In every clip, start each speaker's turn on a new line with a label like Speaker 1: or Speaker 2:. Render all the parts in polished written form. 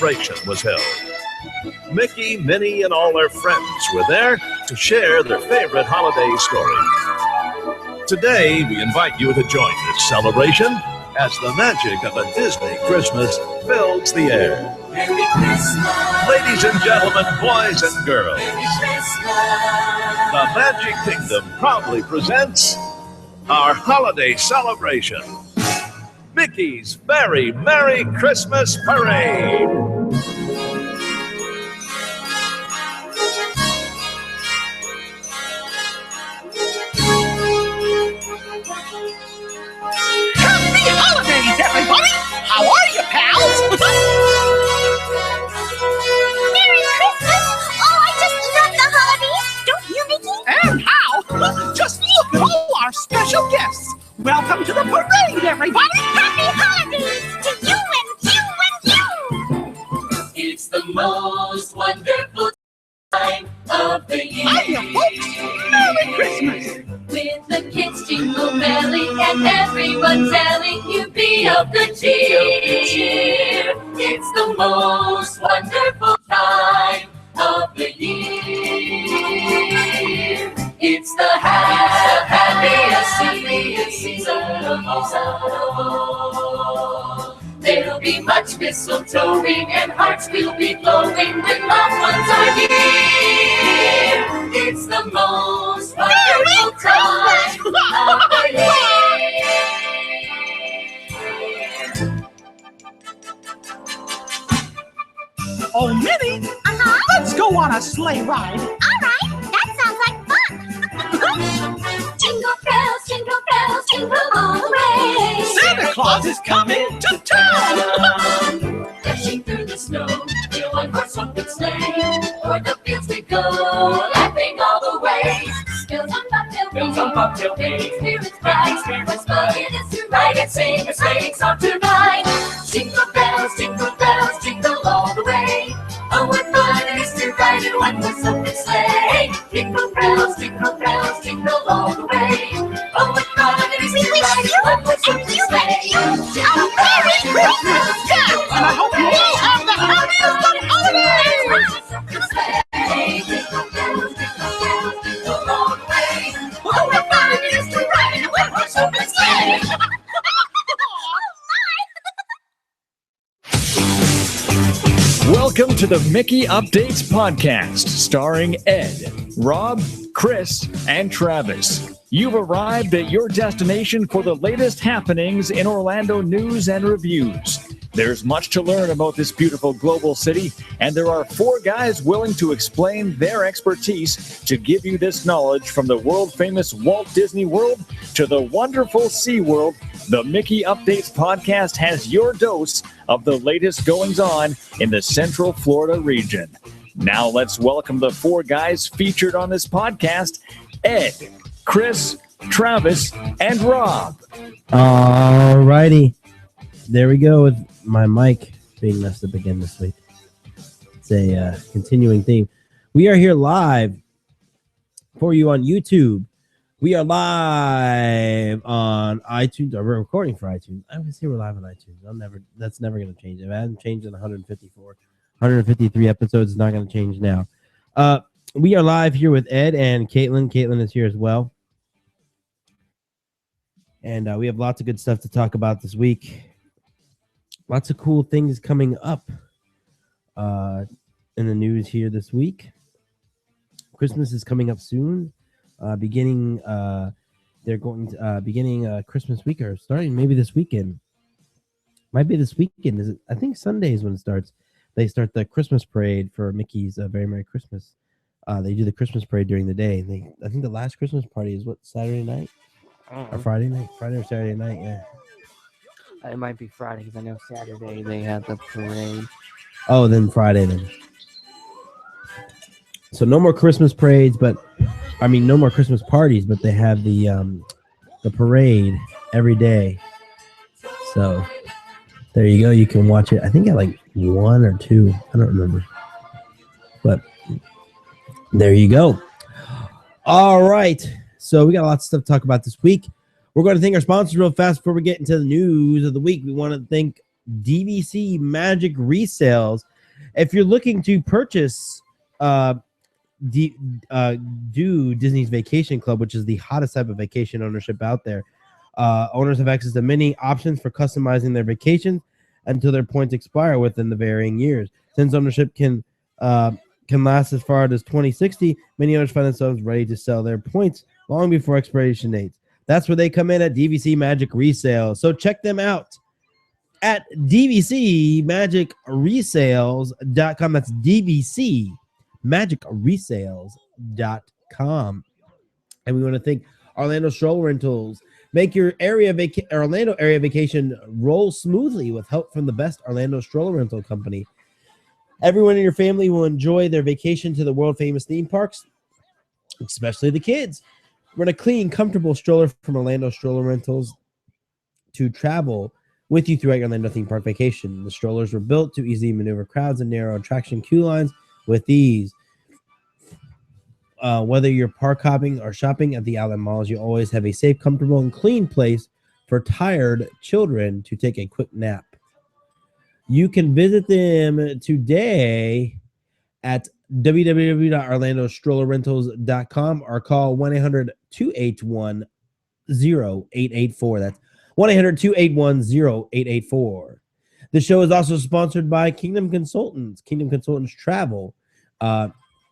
Speaker 1: celebration was held. Mickey, Minnie, and all their friends were there to share their favorite holiday stories. Today, we invite you to join this celebration as the magic of a Disney Christmas fills the air.
Speaker 2: Merry Christmas!
Speaker 1: Ladies and gentlemen, boys and girls,
Speaker 2: Merry Christmas!
Speaker 1: the Magic Kingdom proudly presents our holiday celebration, Mickey's Very Merry Christmas Parade.
Speaker 3: Happy holidays, everybody! How are you, pals?
Speaker 4: Merry Christmas! Oh, I just love the holidays! Don't you, Mickey?
Speaker 3: And how? Just look at all our special guests! Welcome to the parade, everybody!
Speaker 4: Happy holidays to you and you and you!
Speaker 2: It's the most wonderful time of the year.
Speaker 3: Hiya, folks! Merry Christmas!
Speaker 2: With the kids jingle belling and everyone telling you be of good cheer. It's the most wonderful time of the year. It's the happiest season of all. There'll be much mistletoeing and hearts will be glowing when loved ones are here. It's the most wonderful time of the year.
Speaker 3: Oh, Minnie! Let's go on a sleigh ride!
Speaker 4: All right, that sounds like fun! Jingle bells, jingle all the way!
Speaker 3: Santa Claus is coming to town!
Speaker 2: Dashing through the snow, in one horse open sleigh. O'er the fields we go, laughing all the way. Bells on bobtail ring, spirits bright. What's fun it is to ride and sing a sleighing song tonight. Jingle bells, jingle all the way. Oh, what fun it is to ride in one horse open sleigh. Jingle bells, jingle all the way. Oh, what fun it is to ride in one horse open sleigh.
Speaker 3: A Merry Christmas! Yes! And I hope you all have the happiest of holidays!
Speaker 2: Oh, what fun it is to ride in one horse open sleigh.
Speaker 5: Welcome to the Mickey Updates podcast, starring Ed, Rob, Chris, and Travis. You've arrived at your destination for the latest happenings in Orlando news and reviews. There's much to learn about this beautiful global city, and there are four guys willing to explain their expertise to give you this knowledge from the world-famous Walt Disney World to the wonderful SeaWorld. The Mickey Updates podcast has your dose of the latest goings-on in the Central Florida region. Now let's welcome the four guys featured on this podcast, Ed, Chris, Travis, and Rob.
Speaker 6: All righty. There we go with my mic being messed up again this week. It's a continuing theme. We are here live for you on YouTube. We are live on iTunes. We're recording for iTunes. I would say we're live on iTunes. That's never going to change. It hasn't changed in 153 episodes. It's not going to change now. We are live here with Ed and Caitlin. Caitlin is here as well. And we have lots of good stuff to talk about this week. Lots of cool things coming up in the news here this week. Christmas is coming up soon. Beginning Christmas week or starting maybe this weekend. Might be this weekend. I think Sunday is when it starts. They start the Christmas parade for Mickey's Very Merry Christmas. They do the Christmas parade during the day. I think the last Christmas party is Saturday night or Friday or Saturday night. Yeah.
Speaker 7: It might be Friday because I know Saturday they had the parade.
Speaker 6: Oh, then Friday then. So no more Christmas parades, no more Christmas parties, but they have the parade every day. So there you go. You can watch it. I think at like 1 or 2. I don't remember. But there you go. All right. So we got a lot of stuff to talk about this week. We're going to thank our sponsors real fast before we get into the news of the week. We want to thank DVC Magic Resales. If you're looking to purchase do Disney's Vacation Club, which is the hottest type of vacation ownership out there. Owners have access to many options for customizing their vacations until their points expire within the varying years. Since ownership can last as far as 2060, many owners find themselves ready to sell their points long before expiration dates. That's where they come in at DVC Magic Resale. So check them out at dvcmagicresales.com. That's dvcmagicresales.com. And we want to thank Orlando Stroller Rentals. Make your Orlando area vacation roll smoothly with help from the best Orlando Stroller Rental Company. Everyone in your family will enjoy their vacation to the world-famous theme parks, especially the kids. Rent a clean, comfortable stroller from Orlando Stroller Rentals to travel with you throughout your Orlando theme park vacation. The strollers were built to easily maneuver crowds and narrow attraction queue lines with ease. Whether you're park hopping or shopping at the outlet malls, you always have a safe, comfortable, and clean place for tired children to take a quick nap. You can visit them today at www.orlandostrollerrentals.com or call 1-800-281-0884. That's 1-800-281-0884. The show is also sponsored by Kingdom Consultants. Kingdom Consultants Travel.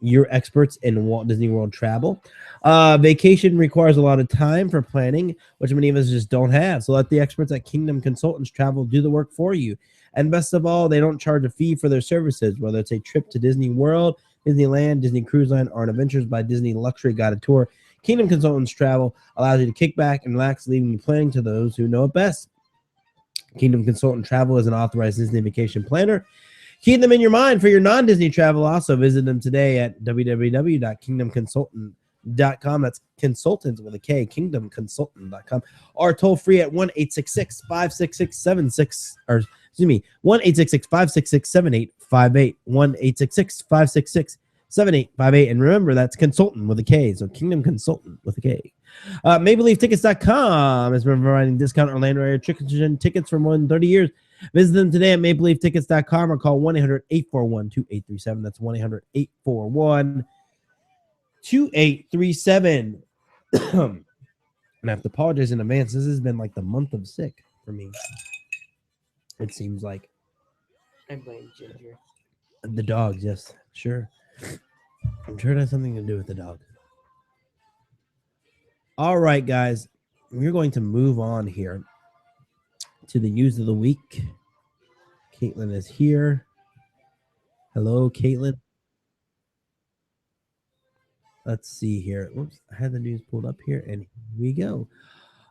Speaker 6: You're experts in Walt Disney World travel. Vacation requires a lot of time for planning, which many of us just don't have. So let the experts at Kingdom Consultants Travel do the work for you. And best of all, they don't charge a fee for their services, whether it's a trip to Disney World, Disneyland, Disney Cruise Line, or an Adventures by Disney luxury guided tour. Kingdom Consultants Travel allows you to kick back and relax, leaving you planning to those who know it best. Kingdom Consultant Travel is an authorized Disney vacation planner. Keep them in your mind for your non-Disney travel. Also, visit them today at www.kingdomconsultant.com. That's consultants with a K, kingdomconsultant.com. Or toll free at 1-866-566-76, or excuse me, 1-866-566-7858, 1-866-566-7858. And remember, that's consultant with a K, so Kingdom Consultant with a K. MapleLeafTickets.com has been providing discount Orlando area tickets for more than 30 years. Visit them today at MapleLeafTickets.com or call 1-800-841-2837. That's 1-800-841-2837. And I have to apologize in advance. This has been like the month of sick for me. It seems like.
Speaker 7: I blame Ginger.
Speaker 6: The dogs, yes, sure. I'm sure it has something to do with the dog. All right, guys. We're going to move on here to the news of the week. Caitlin is here. Hello, Caitlin. Let's see here. Whoops, I had the news pulled up here, and here we go.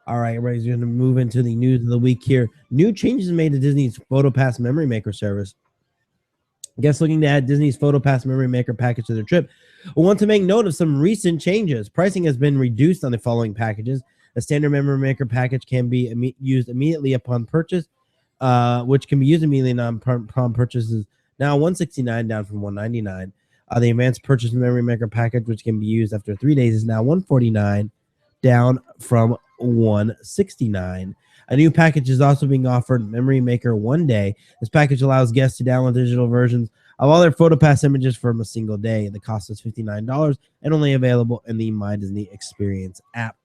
Speaker 6: All right, everybody's going to move into the news of the week here. New changes made to Disney's PhotoPass Memory Maker service. Guests looking to add Disney's PhotoPass Memory Maker package to their trip will want to make note of some recent changes. Pricing has been reduced on the following packages. A standard Memory Maker package can be used immediately upon purchase, which can be used immediately upon purchases. Now $169 down from $199. The advanced purchase Memory Maker package, which can be used after 3 days, is now $149 down from $169. A new package is also being offered, Memory Maker 1 Day. This package allows guests to download digital versions of all their PhotoPass images from a single day. The cost is $59 and only available in the My Disney Experience app.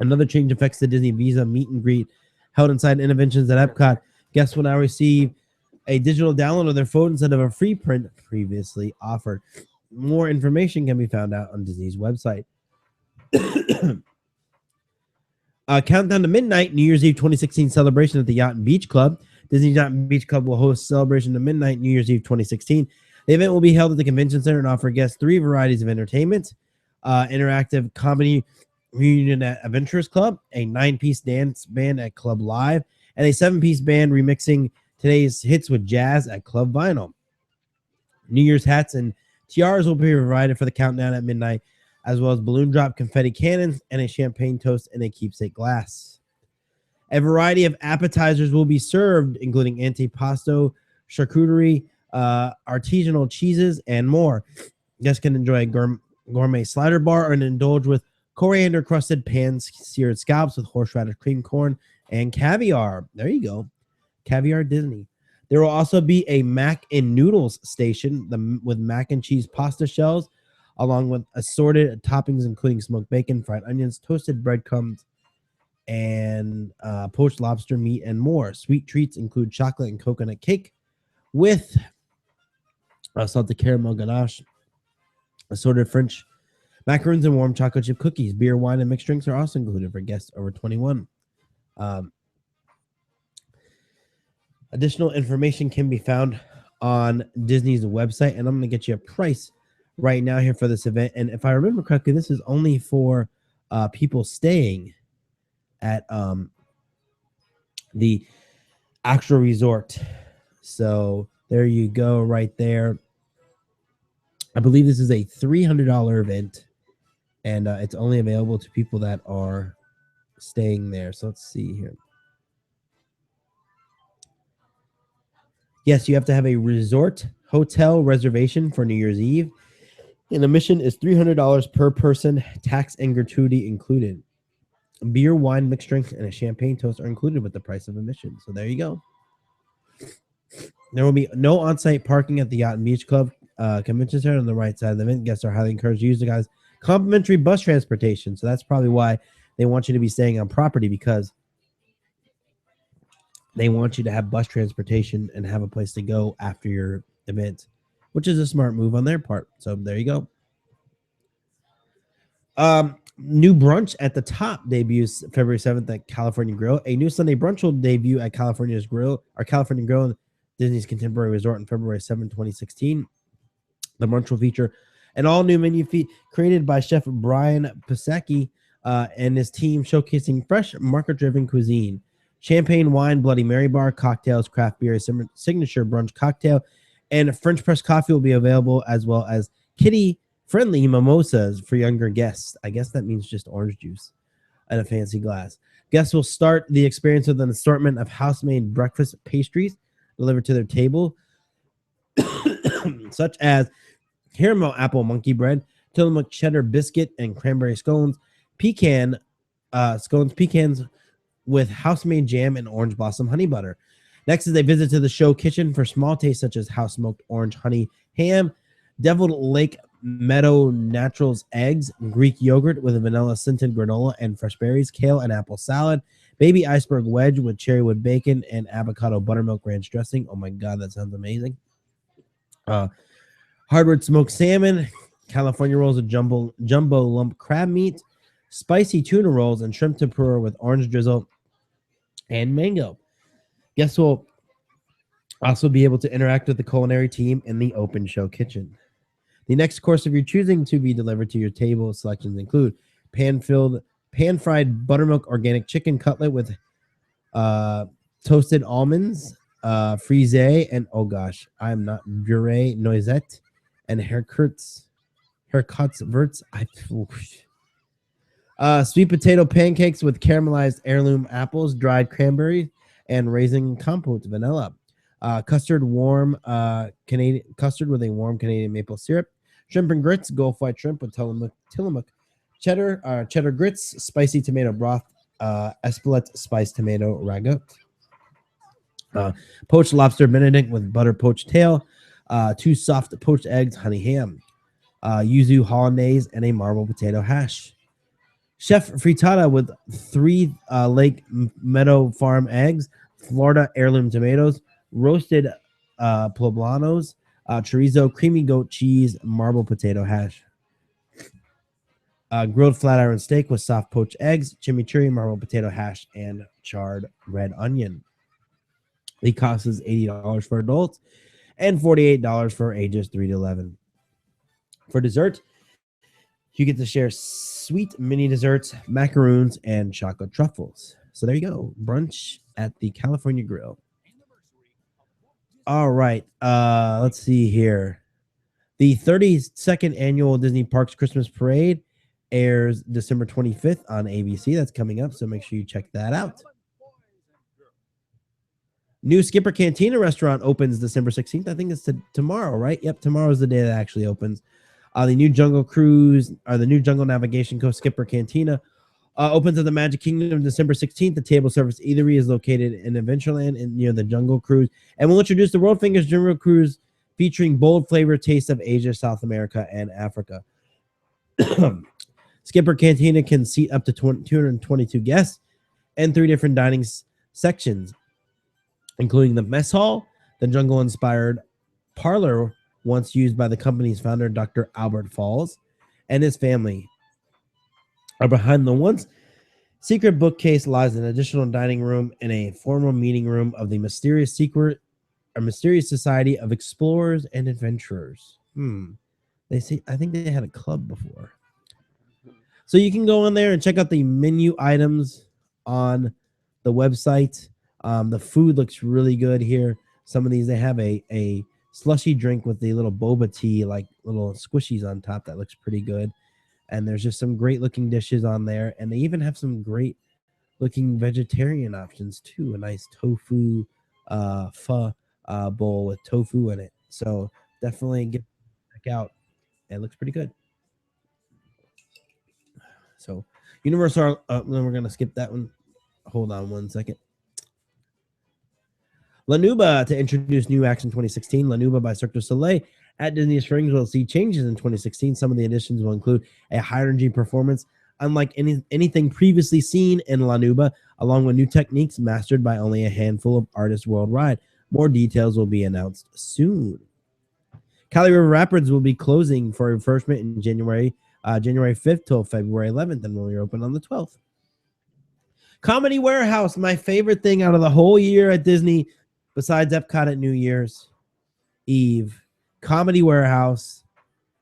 Speaker 6: Another change affects the Disney Visa meet and greet held inside Interventions at Epcot. Guests will now receive a digital download of their photo instead of a free print previously offered. More information can be found out on Disney's website. Countdown to Midnight, New Year's Eve 2016 celebration at the Yacht and Beach Club. Disney Yacht and Beach Club will host Celebration to Midnight, New Year's Eve 2016. The event will be held at the Convention Center and offer guests 3 varieties of entertainment. Interactive comedy reunion at Adventurers Club, a 9-piece dance band at Club Live, and a 7-piece band remixing today's hits with jazz at Club Vinyl. New Year's hats and tiaras will be provided for the countdown at midnight, as well as balloon drop confetti cannons and a champagne toast in a keepsake glass. A variety of appetizers will be served, including antipasto, charcuterie, artisanal cheeses, and more. Guests can enjoy a gourmet slider bar and indulge with coriander-crusted pan-seared scallops with horseradish cream corn and caviar. There you go. Caviar Disney. There will also be a mac and noodles station with mac and cheese pasta shells, along with assorted toppings including smoked bacon, fried onions, toasted breadcrumbs, and poached lobster meat, and more. Sweet treats include chocolate and coconut cake with salted caramel ganache, assorted French macaroons, and warm chocolate chip cookies. Beer, wine, and mixed drinks are also included for guests over 21. Additional information can be found on Disney's website, and I'm going to get you a price right now here for this event. And if I remember correctly, this is only for people staying at the actual resort. So there you go right there. I believe this is a $300 event, and it's only available to people that are staying there. So let's see here. Yes, you have to have a resort hotel reservation for New Year's Eve. And admission is $300 per person, tax and gratuity included. Beer, wine, mixed drinks, and a champagne toast are included with the price of admission. So there you go. There will be no on-site parking at the Yacht and Beach Club convention center on the right side of the event. Guests are highly encouraged to use the guys' complimentary bus transportation. So that's probably why they want you to be staying on property, because they want you to have bus transportation and have a place to go after your event, which is a smart move on their part. So there you go. New brunch at the top debuts February 7th at California Grill. A new Sunday brunch will debut at California Grill, Disney's Contemporary Resort on February 7, 2016. The brunch will feature an all-new menu created by Chef Brian Pisecki and his team, showcasing fresh, market-driven cuisine. Champagne, wine, Bloody Mary bar, cocktails, craft beer, signature brunch cocktail, and French press coffee will be available, as well as kiddie-friendly mimosas for younger guests. I guess that means just orange juice and a fancy glass. Guests will start the experience with an assortment of house-made breakfast pastries delivered to their table, such as caramel apple monkey bread, Tillamook cheddar biscuit, and cranberry scones, pecans with house-made jam and orange blossom honey butter. Next is a visit to the show kitchen for small tastes such as house-smoked orange honey ham, Deviled Lake Meadow Naturals eggs, Greek yogurt with a vanilla-scented granola and fresh berries, kale and apple salad, baby iceberg wedge with cherrywood bacon and avocado buttermilk ranch dressing. Oh my God, that sounds amazing. Hardwood smoked salmon, California rolls of jumbo lump crab meat, spicy tuna rolls, and shrimp tempura with orange drizzle and mango. Guests will also be able to interact with the culinary team in the open show kitchen. The next course of your choosing to be delivered to your table selections include pan-fried buttermilk organic chicken cutlet with toasted almonds, frisée, and oh gosh, I'm not puree noisette, and haircuts verts. Sweet potato pancakes with caramelized heirloom apples, dried cranberries, and raisin compote vanilla. Custard with a warm Canadian maple syrup. Shrimp and grits, Gulf white shrimp with Tillamook cheddar grits, spicy tomato broth, Espelette spiced tomato ragout. Poached lobster Benedict with butter poached tail, 2 soft poached eggs, honey ham, yuzu hollandaise, and a marble potato hash. Chef frittata with 3 Lake Meadow Farm eggs, Florida heirloom tomatoes, roasted poblanos, chorizo, creamy goat cheese, marble potato hash. Grilled flat iron steak with soft poached eggs, chimichurri, marble potato hash, and charred red onion. The cost is $80 for adults and $48 for ages 3 to 11. For dessert, you get to share sweet mini desserts, macaroons, and chocolate truffles. So there you go. Brunch at the California Grill. All right. Let's see here. The 32nd annual Disney Parks Christmas Parade airs December 25th on ABC. That's coming up, so make sure you check that out. New Skipper Cantina restaurant opens December 16th. I think it's tomorrow, right? Yep, tomorrow is the day that actually opens. The new Jungle Cruise, or the new Jungle Navigation Coast Skipper Cantina Opens at the Magic Kingdom December 16th. The table service eatery is located in Adventureland and near the Jungle Cruise. And we'll introduce the World Fingers Jungle Cruise featuring bold flavor tastes of Asia, South America, and Africa. Skipper Cantina can seat up to 222 guests and 3 different dining sections, including the mess hall, the jungle-inspired parlor once used by the company's founder, Dr. Albert Falls, and his family. Behind the once secret bookcase lies an additional dining room and a formal meeting room of the mysterious society of explorers and adventurers. They say I think they had a club before. So you can go in there and check out the menu items on the website. The food looks really good here. Some of these, they have a slushy drink with the little boba tea, like little squishies on top. That looks pretty good. And there's just some great looking dishes on there. And they even have some great looking vegetarian options too. A nice tofu pho bowl with tofu in it. So definitely check out. It looks pretty good. So Universal, then we're going to skip that one. Hold on one second. Lanuba to introduce new acts in 2016. Lanuba by Cirque du Soleil at Disney Springs will see changes in 2016. Some of the additions will include a high energy performance, unlike anything previously seen in Lanuba, along with new techniques mastered by only a handful of artists worldwide. More details will be announced soon. Cali River Rapids will be closing for refurbishment in January 5th till February 11th, and will reopen on the 12th. Comedy Warehouse, my favorite thing out of the whole year at Disney, besides Epcot at New Year's Eve. Comedy Warehouse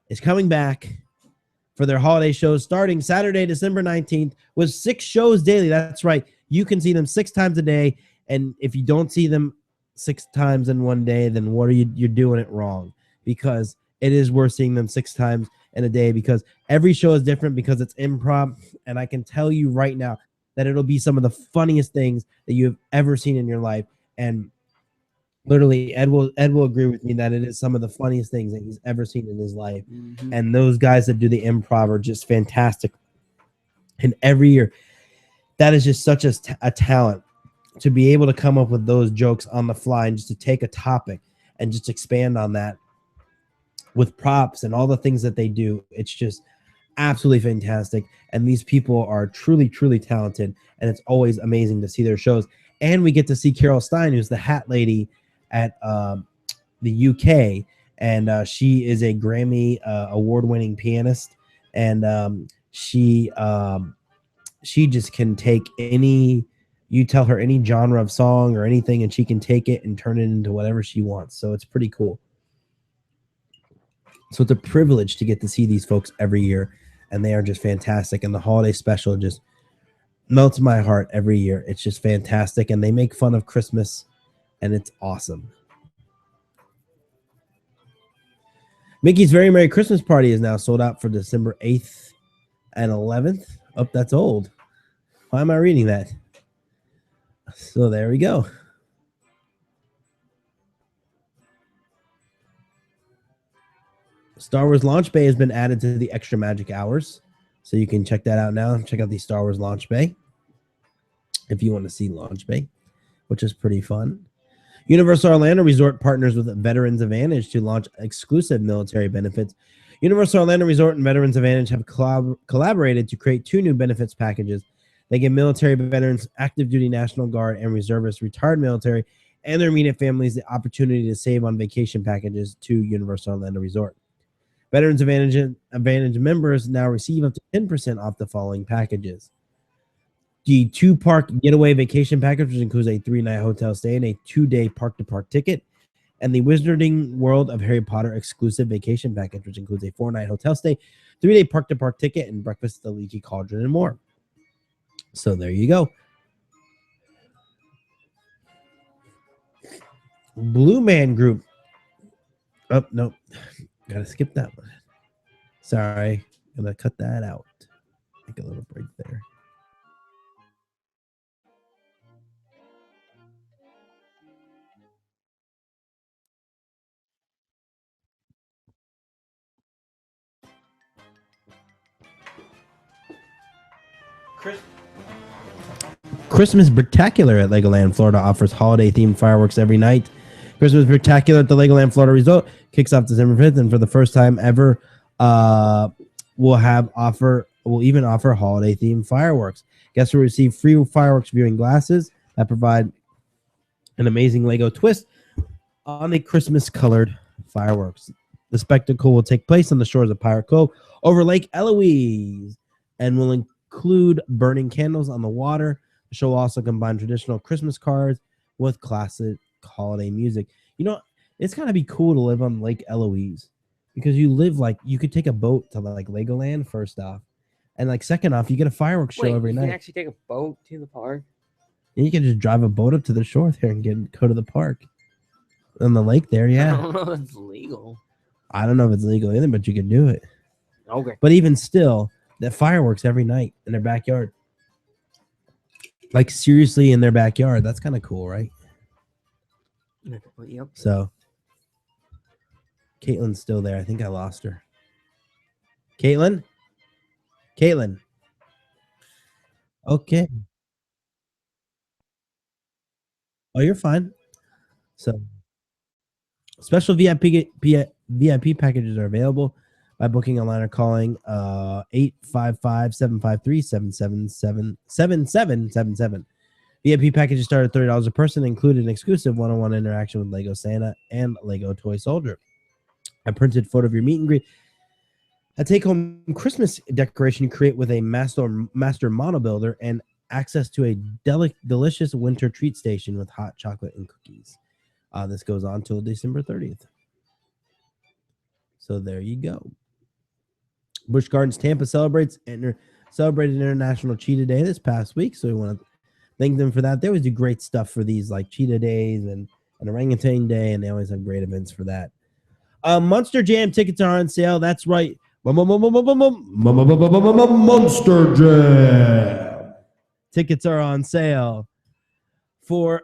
Speaker 6: is coming back for their holiday shows starting Saturday, December 19th, with 6 shows daily. That's right. You can see them 6 times a day, and if you don't see them 6 times in one day, then what are you're doing it wrong, because it is worth seeing them 6 times in a day, because every show is different, because it's improv, and I can tell you right now that it'll be some of the funniest things that you have ever seen in your life. And literally, Ed will agree with me that it is some of the funniest things that he's ever seen in his life.
Speaker 7: Mm-hmm.
Speaker 6: And those guys that do the improv are just fantastic. And every year, that is just such a talent to be able to come up with those jokes on the fly and just to take a topic and just expand on that with props and all the things that they do. It's just absolutely fantastic. And these people are truly, truly talented. And it's always amazing to see their shows. And we get to see Carol Stein, who's the hat lady at the UK. And she is a Grammy award-winning pianist. And she just can take you tell her any genre of song or anything, and she can take it and turn it into whatever she wants. So it's pretty cool. So it's a privilege to get to see these folks every year, and they are just fantastic. And the holiday special just melts my heart every year. It's just fantastic, and they make fun of Christmas, and it's awesome. Mickey's Very Merry Christmas Party is now sold out for December 8th and 11th. Oh, that's old. Why am I reading that? So there we go. Star Wars Launch Bay has been added to the Extra Magic Hours. So you can check that out now. Check out the Star Wars Launch Bay if you want to see Launch Bay, which is pretty fun. Universal Orlando Resort partners with Veterans Advantage to launch exclusive military benefits. Universal Orlando Resort and Veterans Advantage have collaborated to create 2 new benefits packages. They give military veterans, active duty National Guard, and reservists, retired military, and their immediate families the opportunity to save on vacation packages to Universal Orlando Resort. Veterans Advantage members now receive up to 10% off the following packages. The 2-park getaway vacation package, which includes a 3-night hotel stay and a 2-day park-to-park ticket. And the Wizarding World of Harry Potter exclusive vacation package, which includes a 4-night hotel stay, 3-day park-to-park ticket, and breakfast at the Leaky Cauldron and more. So there you go. Blue Man Group. Oh, no. Gotta skip that one. Sorry. Gonna cut that out. Take a little break there. Christmas Spectacular at Legoland Florida offers holiday-themed fireworks every night. Christmas Spectacular at the Legoland Florida Resort kicks off December 5th, and for the first time ever, we'll even offer holiday-themed fireworks. Guests will receive free fireworks viewing glasses that provide an amazing Lego twist on the Christmas-colored fireworks. The spectacle will take place on the shores of Pirate Cove over Lake Eloise and will include burning candles on the water. The show will also combine traditional Christmas cards with classic holiday music. You know, it's gotta be cool to live on Lake Eloise because you could take a boat to like Legoland first off, and like second off, you get a fireworks show every night.
Speaker 7: You can actually take a boat to the park.
Speaker 6: And you can just drive a boat up to the shore there and go to the park on the lake there. Yeah,
Speaker 7: I don't know if it's legal.
Speaker 6: I don't know if it's legal either, but you can do it.
Speaker 7: Okay.
Speaker 6: But even still, that fireworks every night in their backyard. Like seriously in their backyard. That's kind of cool, right?
Speaker 7: Yep.
Speaker 6: So Caitlin's still there. I think I lost her. Caitlin? Okay. Oh, you're fine. So special VIP packages are available by booking online or calling 855-753-7777. VIP packages start at $30 a person, include an exclusive one-on-one interaction with Lego Santa and Lego Toy Soldier. A printed photo of your meet and greet. A take-home Christmas decoration you create with a master model builder and access to a delicious winter treat station with hot chocolate and cookies. This goes on till December 30th. So there you go. Busch Gardens Tampa celebrated International Cheetah Day this past week, so we want to thank them for that. They always do great stuff for these, like Cheetah Days and Orangutan Day, and they always have great events for that. Monster Jam tickets are on sale. That's right. Monster Jam tickets are on sale for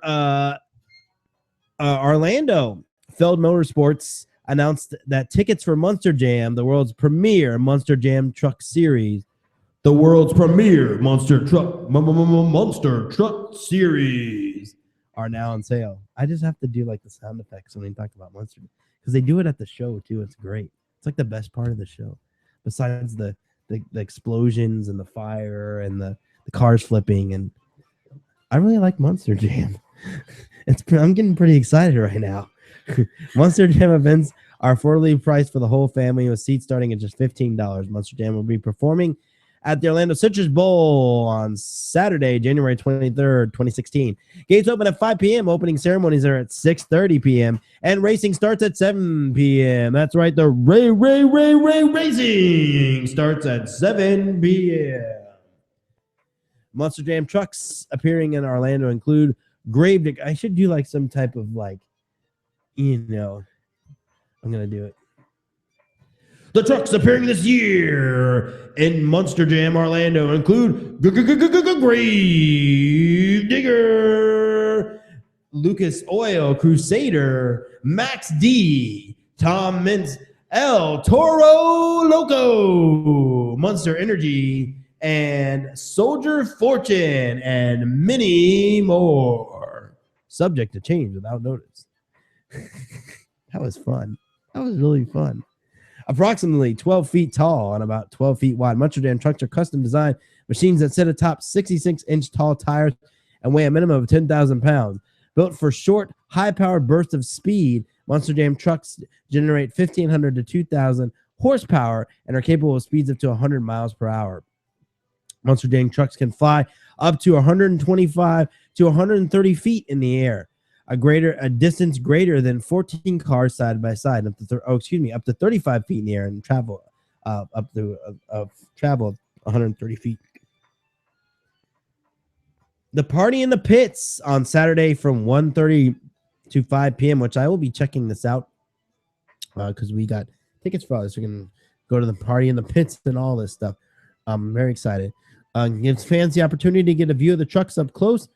Speaker 6: Orlando. Feld Motorsports announced that tickets for Monster Jam, the world's premier Monster Jam truck series, are now on sale. I just have to do like the sound effects when we talk about Monster Jam because they do it at the show too. It's great. It's like the best part of the show, besides the explosions and the fire and the cars flipping. And I really like Monster Jam. I'm getting pretty excited right now. Monster Jam events are affordably priced for the whole family with seats starting at just $15. Monster Jam will be performing at the Orlando Citrus Bowl on Saturday, January 23rd, 2016. Gates open at 5 p.m. Opening ceremonies are at 6:30 p.m. And racing starts at 7 p.m. That's right, the racing starts at 7 p.m. Monster Jam trucks appearing in Orlando include Gravedigger. I should do like some type of like, I'm going to do it. The trucks appearing this year in Monster Jam Orlando include Gravedigger, Lucas Oil Crusader, Max D, Tom Mintz, El Toro Loco, Monster Energy, and Soldier Fortune, and many more. Subject to change without notice. That was fun. That was really fun. Approximately 12 feet tall and about 12 feet wide, Monster Jam trucks are custom designed machines that sit atop 66-inch tall tires and weigh a minimum of 10,000 pounds. Built for short, high-powered bursts of speed, Monster Jam trucks generate 1,500 to 2,000 horsepower and are capable of speeds up to 100 miles per hour. Monster Jam trucks can fly up to 125 to 130 feet in the air. A distance greater than 14 cars side by side, up to 35 feet in the air, and travel travel 130 feet. The party in the pits on Saturday from 1:30 to 5 p.m., which I will be checking this out because we got tickets for all this. We're gonna go to the party in the pits and all this stuff. I'm very excited. Gives fans the opportunity to get a view of the trucks up close.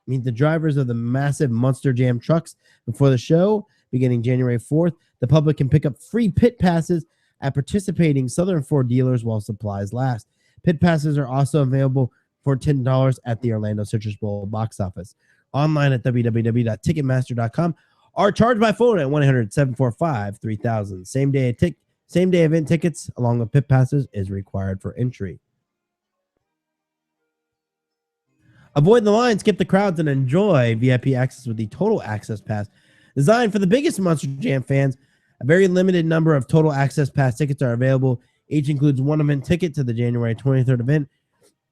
Speaker 6: Meet the drivers of the massive Monster Jam trucks before the show, beginning January 4th. The public can pick up free pit passes at participating Southern Ford dealers while supplies last. Pit passes are also available for $10 at the Orlando Citrus Bowl box office. Online at www.ticketmaster.com or charge by phone at 1-800-745-3000. Same day event tickets along with pit passes is required for entry. Avoid the line, skip the crowds, and enjoy VIP access with the Total Access Pass. Designed for the biggest Monster Jam fans, a very limited number of Total Access Pass tickets are available. Each includes one event ticket to the January 23rd event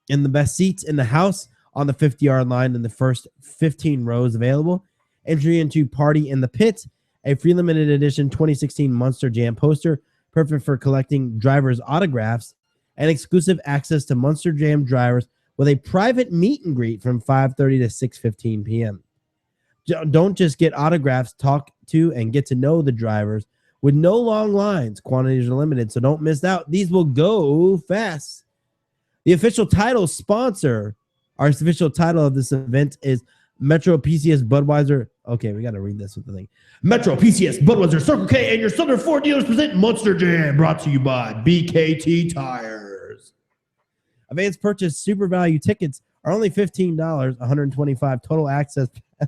Speaker 6: and the best seats in the house on the 50-yard line in the first 15 rows available. Entry into Party in the Pit, a free limited edition 2016 Monster Jam poster, perfect for collecting drivers' autographs, and exclusive access to Monster Jam drivers with a private meet and greet from 5:30 to 6:15 p.m. Don't just get autographs, talk to and get to know the drivers with no long lines. Quantities are limited, so don't miss out. These will go fast. The official title sponsor, our official title of this event is Metro PCS Budweiser. Okay, we got to read this with the thing. Metro PCS Budweiser, Circle K, and your Southern Ford dealers present Monster Jam, brought to you by BKT Tires. Advanced purchase super value tickets are only $15, $125 total access pass,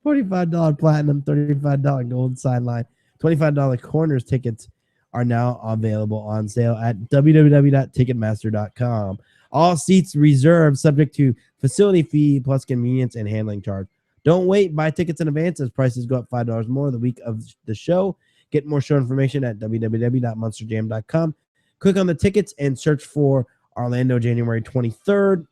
Speaker 6: $45 platinum, $35 gold sideline, $25 corners tickets are now available on sale at www.ticketmaster.com. All seats reserved, subject to facility fee plus convenience and handling charge. Don't wait. Buy tickets in advance as prices go up $5 more the week of the show. Get more show information at www.monsterjam.com. Click on the tickets and search for Orlando, January 23rd.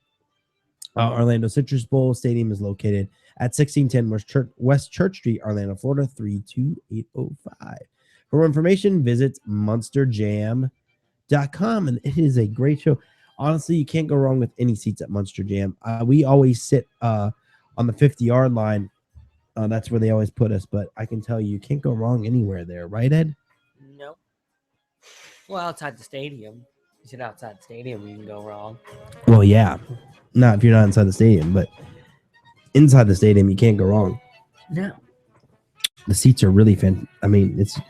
Speaker 6: Orlando Citrus Bowl Stadium is located at 1610 West Church Street, Orlando, Florida, 32805. For more information, visit monsterjam.com. And it is a great show. Honestly, you can't go wrong with any seats at Monster Jam. We always sit on the 50-yard line. That's where they always put us. But I can tell you, you can't go wrong anywhere there. Right, Ed?
Speaker 7: No. Well, outside the stadium. You sit outside the stadium, you can go wrong.
Speaker 6: Well, yeah. Not if you're not inside the stadium. But inside the stadium, you can't go wrong.
Speaker 7: No.
Speaker 6: The seats are really fan. I mean, it's a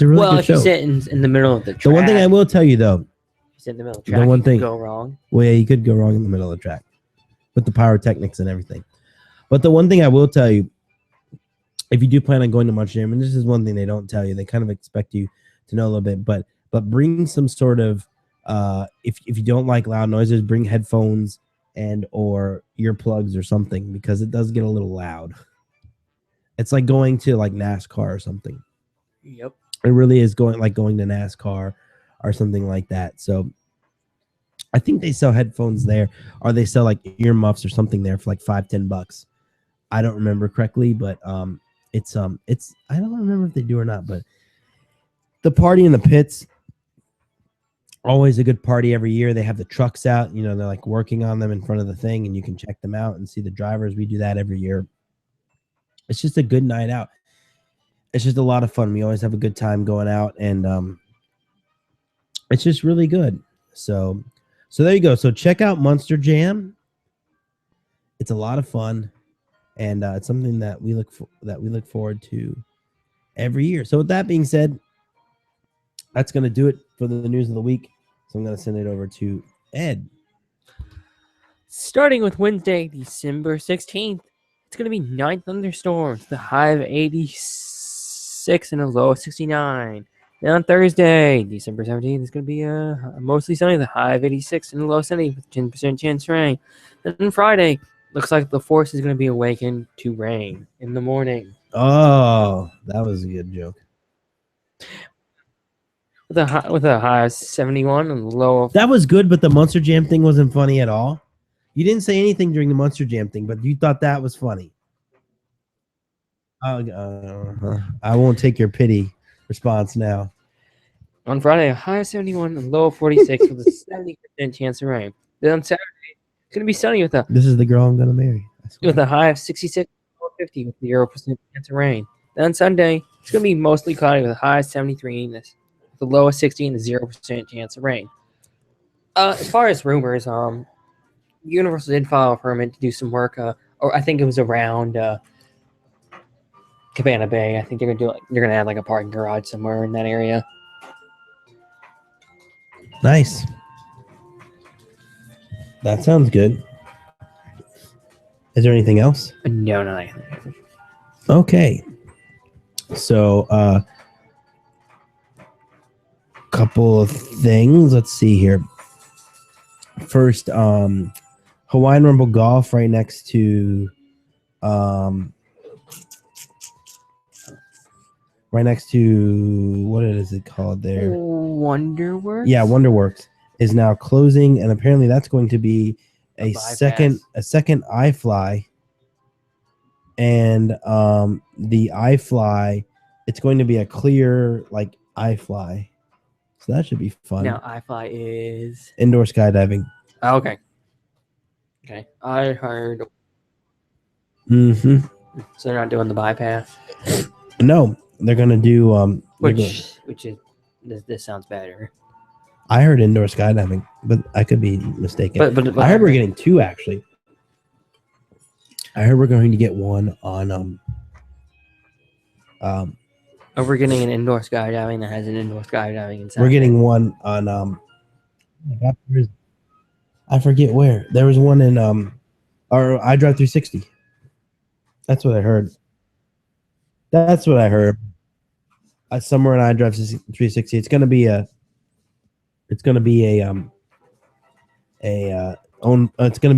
Speaker 6: really
Speaker 7: well,
Speaker 6: good
Speaker 7: if
Speaker 6: show.
Speaker 7: you sit in the middle of the track.
Speaker 6: The one thing I will tell you, though.
Speaker 7: You sit in the middle of the track,
Speaker 6: The one
Speaker 7: you can
Speaker 6: thing-
Speaker 7: go wrong.
Speaker 6: Well, yeah, you could go wrong in the middle of the track with the pyrotechnics and everything. But the one thing I will tell you, if you do plan on going to Monster Jam, and this is one thing they don't tell you, they kind of expect you to know a little bit, but bring some sort of, if you don't like loud noises, bring headphones and or earplugs or something, because it does get a little loud. It's like going to like NASCAR or something.
Speaker 7: Yep.
Speaker 6: It really is going to NASCAR or something like that. So I think they sell headphones there, or they sell like earmuffs or something there for like $5-10. I don't remember correctly, but it's I don't remember if they do or not, but the party in the pits, always a good party every year. They have the trucks out, they're like working on them in front of the thing, and you can check them out and see the drivers. We do that every year. It's just a good night out. It's just a lot of fun. We always have a good time going out, and it's just really good. So there you go. So check out Monster Jam. It's a lot of fun, and it's something that we look forward to every year. So with that being said, that's going to do it for the news of the week. So I'm going to send it over to Ed.
Speaker 7: Starting with Wednesday, December 16th, it's going to be 9 thunderstorms, the high of 86 and a low of 69. Then on Thursday, December 17th, it's going to be mostly sunny, the high of 86 and a low of 70 with 10% chance of rain. Then on Friday, looks like the force is going to be awakened to rain in the morning.
Speaker 6: Oh, that was a good joke.
Speaker 7: With a high of 71 and a low of...
Speaker 6: That was good, but the Monster Jam thing wasn't funny at all. You didn't say anything during the Monster Jam thing, but you thought that was funny. I won't take your pity response now.
Speaker 7: On Friday, a high of 71 and low of 46 with a 70% chance of rain. Then on Saturday, it's going to be sunny with a
Speaker 6: This is the girl I'm going to marry. I swear.
Speaker 7: with a high of 66 and low of 50 with 0% chance of rain. Then on Sunday, it's going to be mostly cloudy with a high of 73 with a low of 60 and a 0% chance of rain. As far as rumors, Universal did file a permit to do some work, or I think it was around Cabana Bay. I think they're gonna add like a parking garage somewhere in that area.
Speaker 6: Nice. That sounds good. Is there anything else?
Speaker 7: No, no.
Speaker 6: Okay. So, couple of things. Let's see here. First, Hawaiian Rumble Golf right next to what is it called there?
Speaker 7: Wonderworks?
Speaker 6: Yeah, Wonderworks is now closing, and apparently that's going to be a
Speaker 7: bypass.
Speaker 6: second iFly. And the iFly, it's going to be a clear like iFly. So that should be fun.
Speaker 7: Now, iFly is
Speaker 6: Indoor skydiving.
Speaker 7: oh, okay. Okay, I heard.
Speaker 6: Mm-hmm.
Speaker 7: So they're not doing the bypass,
Speaker 6: No, they're gonna do
Speaker 7: which is this sounds better.
Speaker 6: I heard indoor skydiving, but I could be mistaken.
Speaker 7: But
Speaker 6: I heard we're getting two actually. I heard we're going to get one on
Speaker 7: we're getting an indoor skydiving that has an indoor skydiving inside.
Speaker 6: we're getting one on I forget where. There was one in or iDrive 360. That's what I heard. Somewhere in iDrive 360. It's gonna be a it's gonna be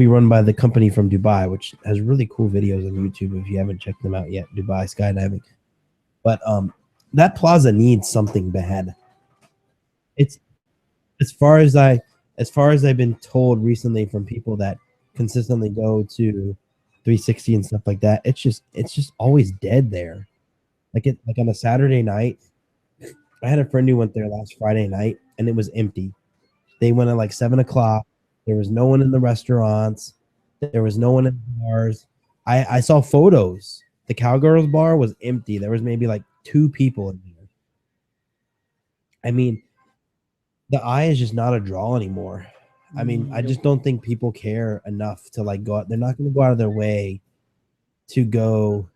Speaker 6: run by the company from Dubai, which has really cool videos on YouTube if you haven't checked them out yet. Dubai skydiving. But that plaza needs something bad. It's as far as I've been told recently from people that consistently go to 360 and stuff like that. It's just always dead there. Like on a Saturday night. I had a friend who went there last Friday night and it was empty. They went at like 7:00. There was no one in the restaurants. There was no one in the bars. I saw photos. The Cowgirls bar was empty. There was maybe like 2 people in there. I mean, the eye is just not a draw anymore. I mean, I just don't think people care enough to like go out. They're not going to go out of their way to go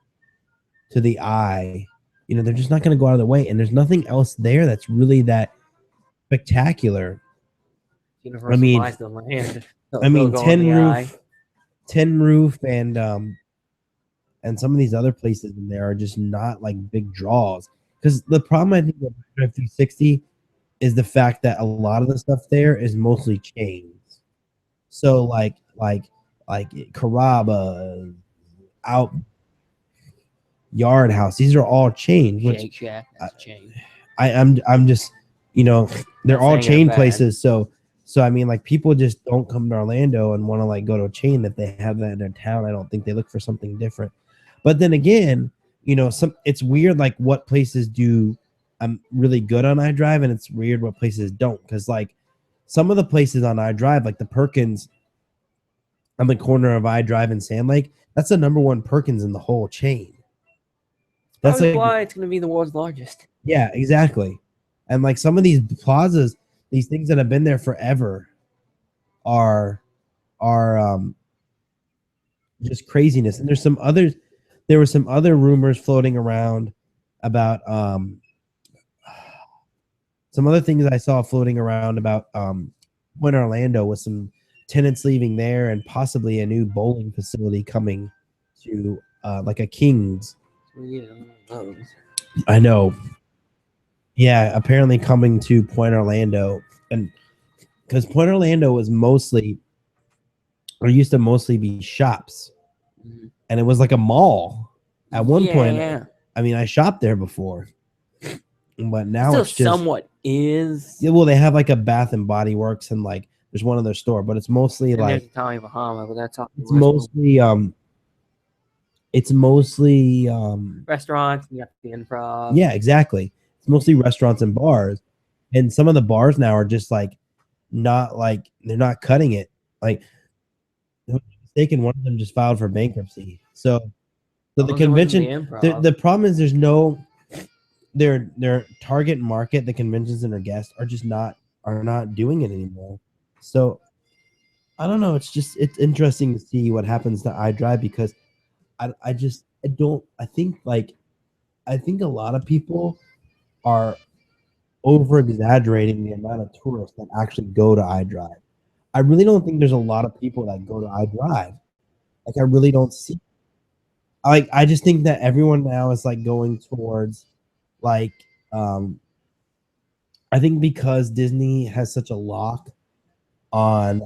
Speaker 6: to the eye. You know, they're just not going to go out of their way. And there's nothing else there that's really that spectacular.
Speaker 7: Universal
Speaker 6: I mean,
Speaker 7: buys the land.
Speaker 6: 10 Roof and some of these other places in there are just not like big draws. Because the problem I think with 360 is the fact that a lot of the stuff there is mostly chains. So like Carrabba, Out Yard House, these are all chains.
Speaker 7: Shake Shack, that's a chain.
Speaker 6: I'm just, you know, they're all
Speaker 7: saying
Speaker 6: chain
Speaker 7: they're bad.
Speaker 6: places. So I mean, like people just don't come to Orlando and want to like go to a chain if they have that in their town. I don't think they look for something different. But then again, you know, it's weird like what places do really good on iDrive, and it's weird what places don't. Because like some of the places on iDrive, like the Perkins on the corner of iDrive and Sand Lake, that's the #1 Perkins in the whole chain.
Speaker 7: That's
Speaker 6: That's like
Speaker 7: why it's going to be the world's largest.
Speaker 6: yeah, exactly. And like some of these plazas, these things that have been there forever are just craziness. And there were some other rumors floating around about some other things I saw floating around about Point Orlando with some tenants leaving there and possibly a new bowling facility coming to like a King's. I know. Yeah, apparently coming to Point Orlando, and because Point Orlando was used to mostly be shops, and it was like a mall at one point.
Speaker 7: Yeah.
Speaker 6: I mean, I shopped there before, but now
Speaker 7: Still
Speaker 6: it's just
Speaker 7: somewhat is.
Speaker 6: yeah. Well, they have like a Bath and Body Works, and like there's one other store, but it's mostly
Speaker 7: And
Speaker 6: like
Speaker 7: there's Tommy Bahama, but that's all.
Speaker 6: it's mostly
Speaker 7: Restaurants. You got the Improv.
Speaker 6: yeah, exactly. It's mostly restaurants and bars, and some of the bars now are just like not like they're not cutting it. Like, if I'm not mistaken, one of them just filed for bankruptcy. So the convention, the problem is there's no their target market, the convention center guests are just not doing it anymore. So I don't know. It's interesting to see what happens to iDrive because I think a lot of people are over exaggerating the amount of tourists that actually go to iDrive. I really don't think there's a lot of people that go to iDrive. Like I really don't see. I just think that everyone now is like going towards like I think because Disney has such a lock on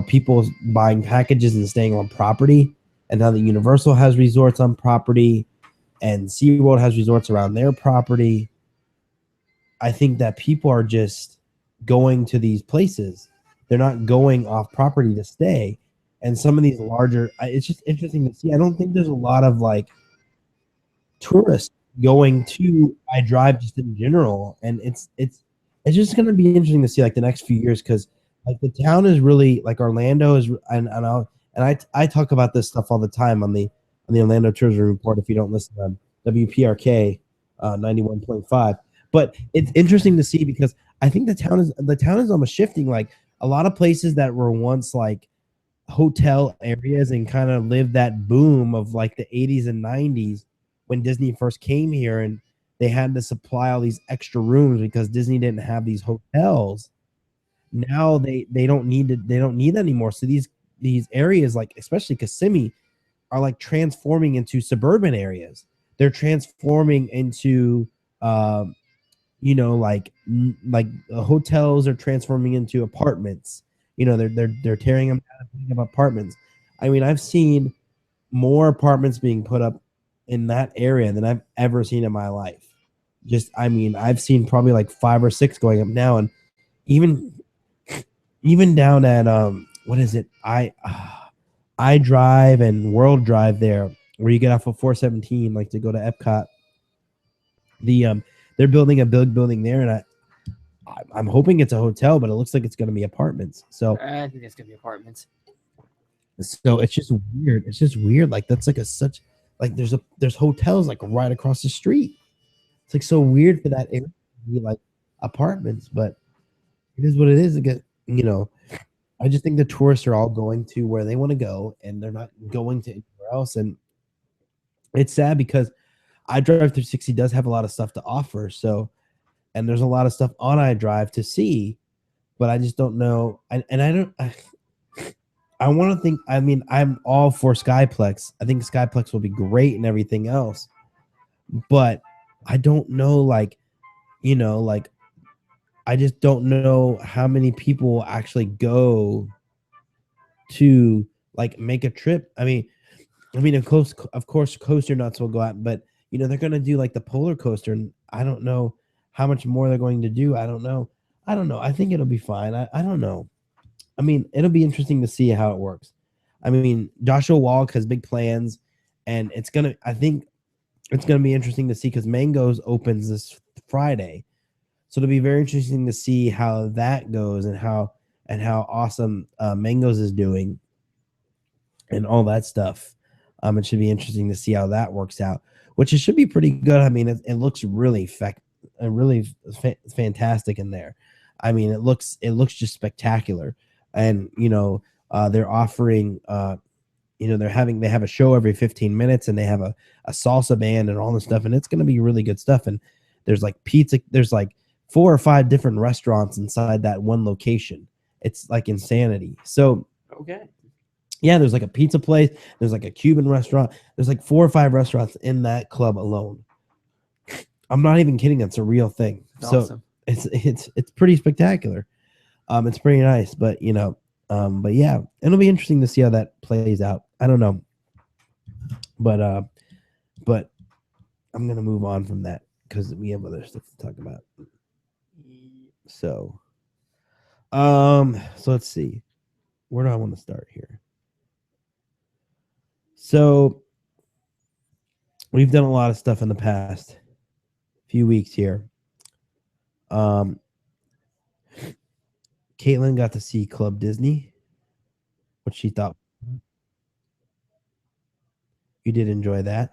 Speaker 6: people buying packages and staying on property, and now that Universal has resorts on property and SeaWorld has resorts around their property, I think that people are just going to these places. They're not going off property to stay. And some of these larger, it's just interesting to see. I don't think there's a lot of like tourists going to iDrive just in general, and it's just going to be interesting to see like the next few years, because like the town is really like Orlando is, I talk about this stuff all the time on the Orlando Tourism Report. If you don't listen on WPRK 91.5, but it's interesting to see because I think the town is almost shifting. Like a lot of places that were once like hotel areas and kind of lived that boom of like the 80s and 90s when Disney first came here, and they had to supply all these extra rooms because Disney didn't have these hotels. Now they don't need that anymore. So these areas, like especially Kissimmee, are like transforming into suburban areas. They're transforming into hotels are transforming into apartments. They're tearing them down and putting up apartments. I mean, I've seen more apartments being put up in that area than I've ever seen in my life. I've seen probably like 5 or 6 going up now, and even down at what is it? I Drive and World Drive there, where you get off of 417, like to go to Epcot. They're building a big building there, and I'm hoping it's a hotel, but it looks like it's going to be apartments. So
Speaker 7: I think it's gonna be apartments.
Speaker 6: So it's just weird. It's just weird. Like that's like there's hotels like right across the street. It's like so weird for that area to be like apartments, but it is what it is. Again, I just think the tourists are all going to where they want to go, and they're not going to anywhere else. And it's sad because iDrive 360 does have a lot of stuff to offer. So, and there's a lot of stuff on iDrive to see, but I just don't know. I want to think. I mean, I'm all for Skyplex. I think Skyplex will be great and everything else, but I don't know. I just don't know how many people will actually go to like make a trip. I mean, of course, coaster nuts will go out, but they're gonna do like the polar coaster, and I don't know how much more they're going to do. I don't know. I think it'll be fine. I don't know. I mean, it'll be interesting to see how it works. I mean, Joshua Walk has big plans, and I think it's gonna be interesting to see because Mango's opens this Friday. So it'll be very interesting to see how that goes and how awesome Mangoes is doing and all that stuff. It should be interesting to see how that works out, which it should be pretty good. I mean, it looks really fantastic in there. I mean, it looks just spectacular, and they're offering they have a show every 15 minutes, and they have a salsa band and all this stuff, and it's going to be really good stuff. And there's like pizza. There's like 4 or 5 different restaurants inside that one location. It's like insanity. So
Speaker 7: Okay.
Speaker 6: yeah, there's like a pizza place. There's like a Cuban restaurant. There's like 4 or 5 restaurants in that club alone. I'm not even kidding. That's a real thing.
Speaker 7: Awesome.
Speaker 6: So it's pretty spectacular. It's pretty nice, but but yeah, it'll be interesting to see how that plays out. I don't know, but I'm gonna move on from that because we have other stuff to talk about. So let's see. Where do I want to start here? So we've done a lot of stuff in the past few weeks here. Caitlin got to see Club Disney. What she thought. You did enjoy that.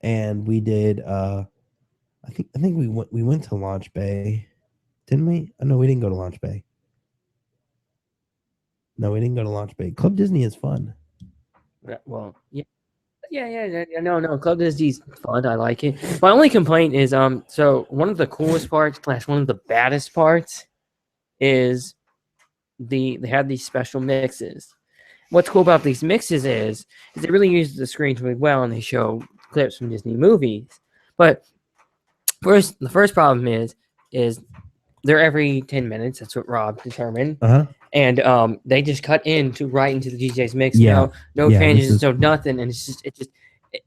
Speaker 6: And we did I think we went to Launch Bay. Didn't we? Oh, no, we didn't go to Launch Bay. No, we didn't go to Launch Bay. Club Disney is fun.
Speaker 7: Well, yeah. No, Club Disney's fun. I like it. My only complaint is so one of the coolest parts / one of the baddest parts is they have these special mixes. What's cool about these mixes is they really use the screens really well, and they show clips from Disney movies. But the first problem is they're every 10 minutes. That's what Rob determined. And they just cut right into the DJ's mix.
Speaker 6: Yeah.
Speaker 7: No transitions, no nothing, and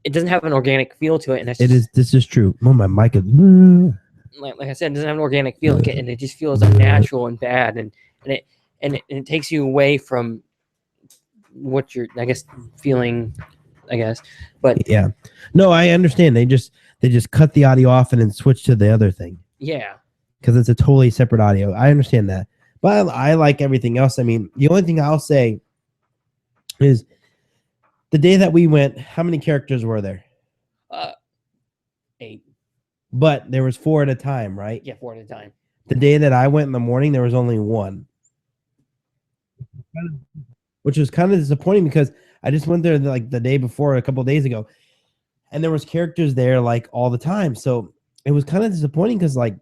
Speaker 7: it doesn't have an organic feel to it. And
Speaker 6: this is true. Oh, my mic is
Speaker 7: like I said, it doesn't have an organic feel, and it just feels unnatural and bad, and it takes you away from what you're, I guess, feeling, I guess. But
Speaker 6: yeah, no, I understand. They just cut the audio off and then switch to the other thing.
Speaker 7: Yeah,
Speaker 6: because it's a totally separate audio. I understand that, but I like everything else. I mean, the only thing I'll say is the day that we went, how many characters were there?
Speaker 7: 8.
Speaker 6: But there was 4 at a time, right?
Speaker 7: Yeah, 4 at a time.
Speaker 6: The day that I went in the morning, there was only 1. Which was kind of disappointing because I just went there like the day before, a couple of days ago, and there was characters there like all the time. So it was kind of disappointing because, like,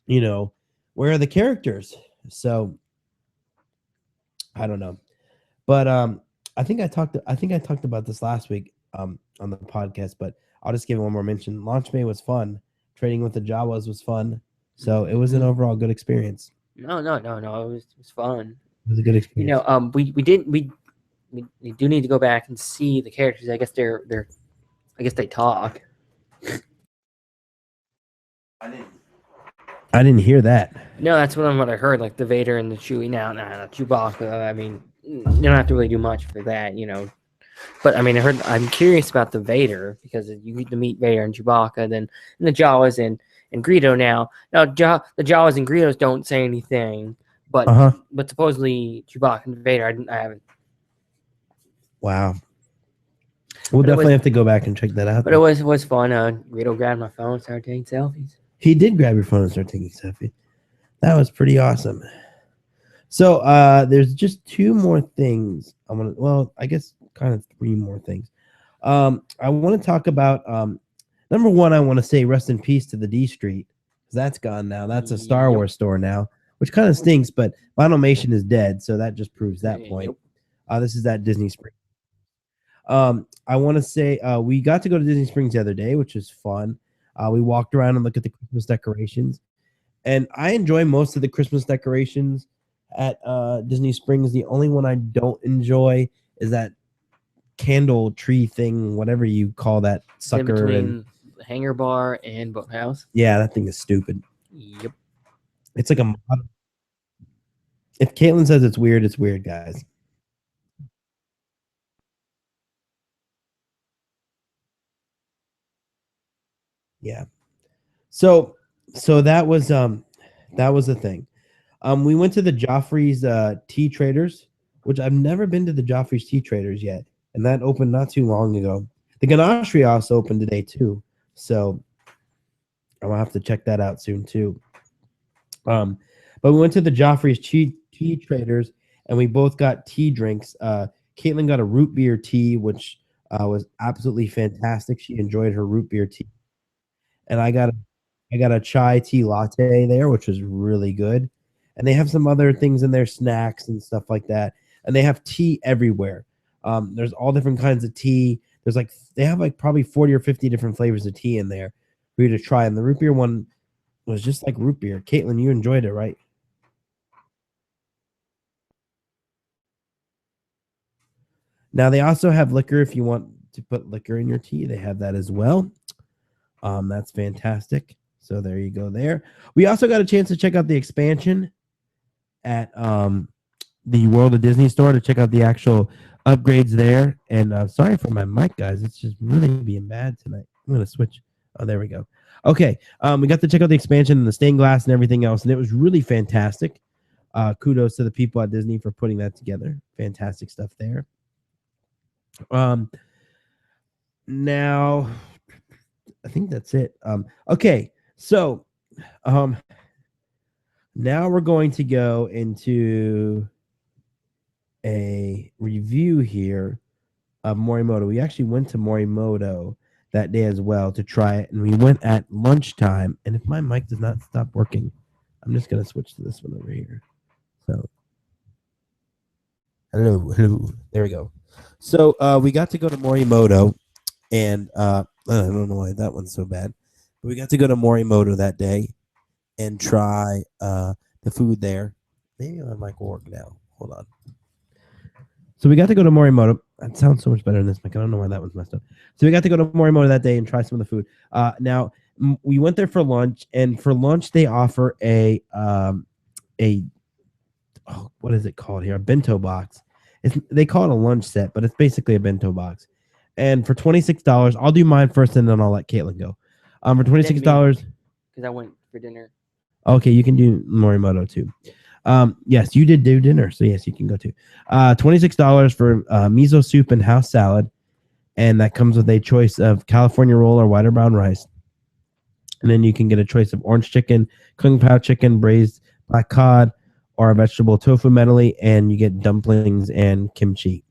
Speaker 6: you know, where are the characters? So I don't know, but I think I talked about this last week on the podcast, but I'll just give it one more mention. Launch Bay was fun. Trading with the Jawas was fun. So it was an overall good experience.
Speaker 7: No. It was fun.
Speaker 6: It was a good experience.
Speaker 7: You know, we do need to go back and see the characters. I guess I guess they talk.
Speaker 6: I didn't hear that.
Speaker 7: No, that's what I heard. Like the Vader and the Chewie. Not Chewbacca. I mean, you don't have to really do much for that, you know. But I mean, I'm curious about the Vader because you get to meet Vader and Chewbacca, then and the Jawas and Greedo now. Now the Jawas and Greedos don't say anything. But supposedly Chewbacca and Vader, I haven't.
Speaker 6: Wow. We'll definitely have to go back and check that out.
Speaker 7: But it was fun. Greedo grabbed my phone, started taking selfies.
Speaker 6: He did grab your phone and start taking selfies. That was pretty awesome. So there's just 2 more things. I guess kind of 3 more things. I want to talk about number 1. I want to say rest in peace to the D Street, because that's gone now. That's a Star Wars store now. Which kind of stinks, but Funimation is dead, so that just proves that point. This is at Disney Springs. I want to say we got to go to Disney Springs the other day, which was fun. We walked around and looked at the Christmas decorations, and I enjoy most of the Christmas decorations at Disney Springs. The only one I don't enjoy is that candle tree thing, whatever you call that sucker.
Speaker 7: Between Hangar Bar and Boathouse.
Speaker 6: Yeah, that thing is stupid.
Speaker 7: Yep.
Speaker 6: It's like a. If Caitlin says it's weird, guys. Yeah. So that was the thing. We went to the Joffrey's Tea Traders, which I've never been to the Joffrey's Tea Traders yet, and that opened not too long ago. The Ganache also opened today too, so I'm gonna have to check that out soon too. But we went to the Joffrey's tea Traders, and we both got tea drinks. Caitlin got a root beer tea, which was absolutely fantastic. She enjoyed her root beer tea, and I got a chai tea latte there, which was really good. And they have some other things in there, snacks and stuff like that. And they have tea everywhere. There's all different kinds of tea. They have probably 40 or 50 different flavors of tea in there for you to try. And the root beer one was just like root beer. Caitlin, you enjoyed it, right? Now they also have liquor if you want to put liquor in your tea. They have that as well. That's fantastic. So there you go there. We also got a chance to check out the expansion at the World of Disney store to check out the actual upgrades there. And sorry for my mic, guys. It's just really being bad tonight. I'm going to switch. Oh, there we go. Okay. We got to check out the expansion and the stained glass and everything else. And it was really fantastic. Kudos to the people at Disney for putting that together. Fantastic stuff there. Now I think that's it. Okay. So, now we're going to go into a review here of Morimoto. We actually went to Morimoto that day as well to try it, and we went at lunchtime. And if my mic does not stop working, I'm just gonna switch to this one over here. So, hello. There we go. So we got to go to Morimoto, and I don't know why that one's so bad, but we got to go to Morimoto that day and try the food there. Maybe my mic will work now. Hold on. So we got to go to Morimoto. That sounds so much better than this mic. I don't know why that one's messed up. So we got to go to Morimoto that day and try some of the food. Now we went there for lunch, and for lunch they offer a what is it called here? A bento box. They call it a lunch set, but it's basically a bento box. And for $26, I'll do mine first, and then I'll let Caitlin go. For $26,
Speaker 7: because I went for dinner.
Speaker 6: okay, you can do Morimoto too. Yes, you did do dinner, so yes, you can go too. $26 for miso soup and house salad, and that comes with a choice of California roll or white or brown rice. And then you can get a choice of orange chicken, kung pao chicken, braised black cod, or a vegetable tofu medley, and you get dumplings and kimchi.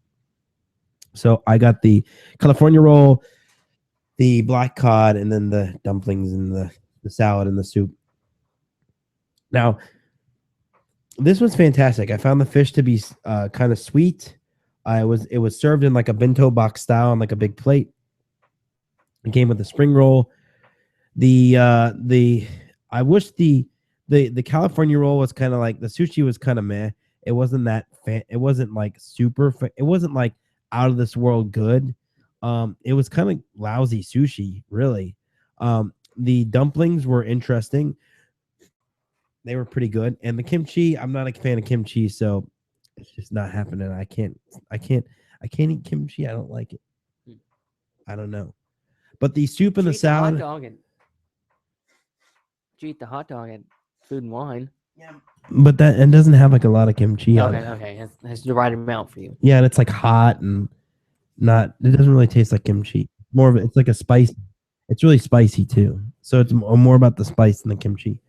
Speaker 6: So I got the California roll, the black cod, and then the dumplings and the salad and the soup. Now, this was fantastic. I found the fish to be kind of sweet. It was served in like a bento box style on like a big plate. It came with a spring roll. I wish the California roll was kind of like the sushi was kind of meh. It wasn't that it wasn't like super it wasn't like out of this world good. It was kind of lousy sushi, really. The dumplings were interesting. They were pretty good. And the kimchi, I'm not a fan of kimchi, so it's just not happening. I can't eat kimchi. I don't like it. I don't know. But the soup and the salad.
Speaker 7: Did you eat the hot dog at Food and Wine?
Speaker 6: Yeah. But it doesn't have like a lot of kimchi on it.
Speaker 7: Okay. That's the right amount for you.
Speaker 6: Yeah, and it's like hot and it doesn't really taste like kimchi. More of it's like a spice. It's really spicy too. So it's more about the spice than the kimchi.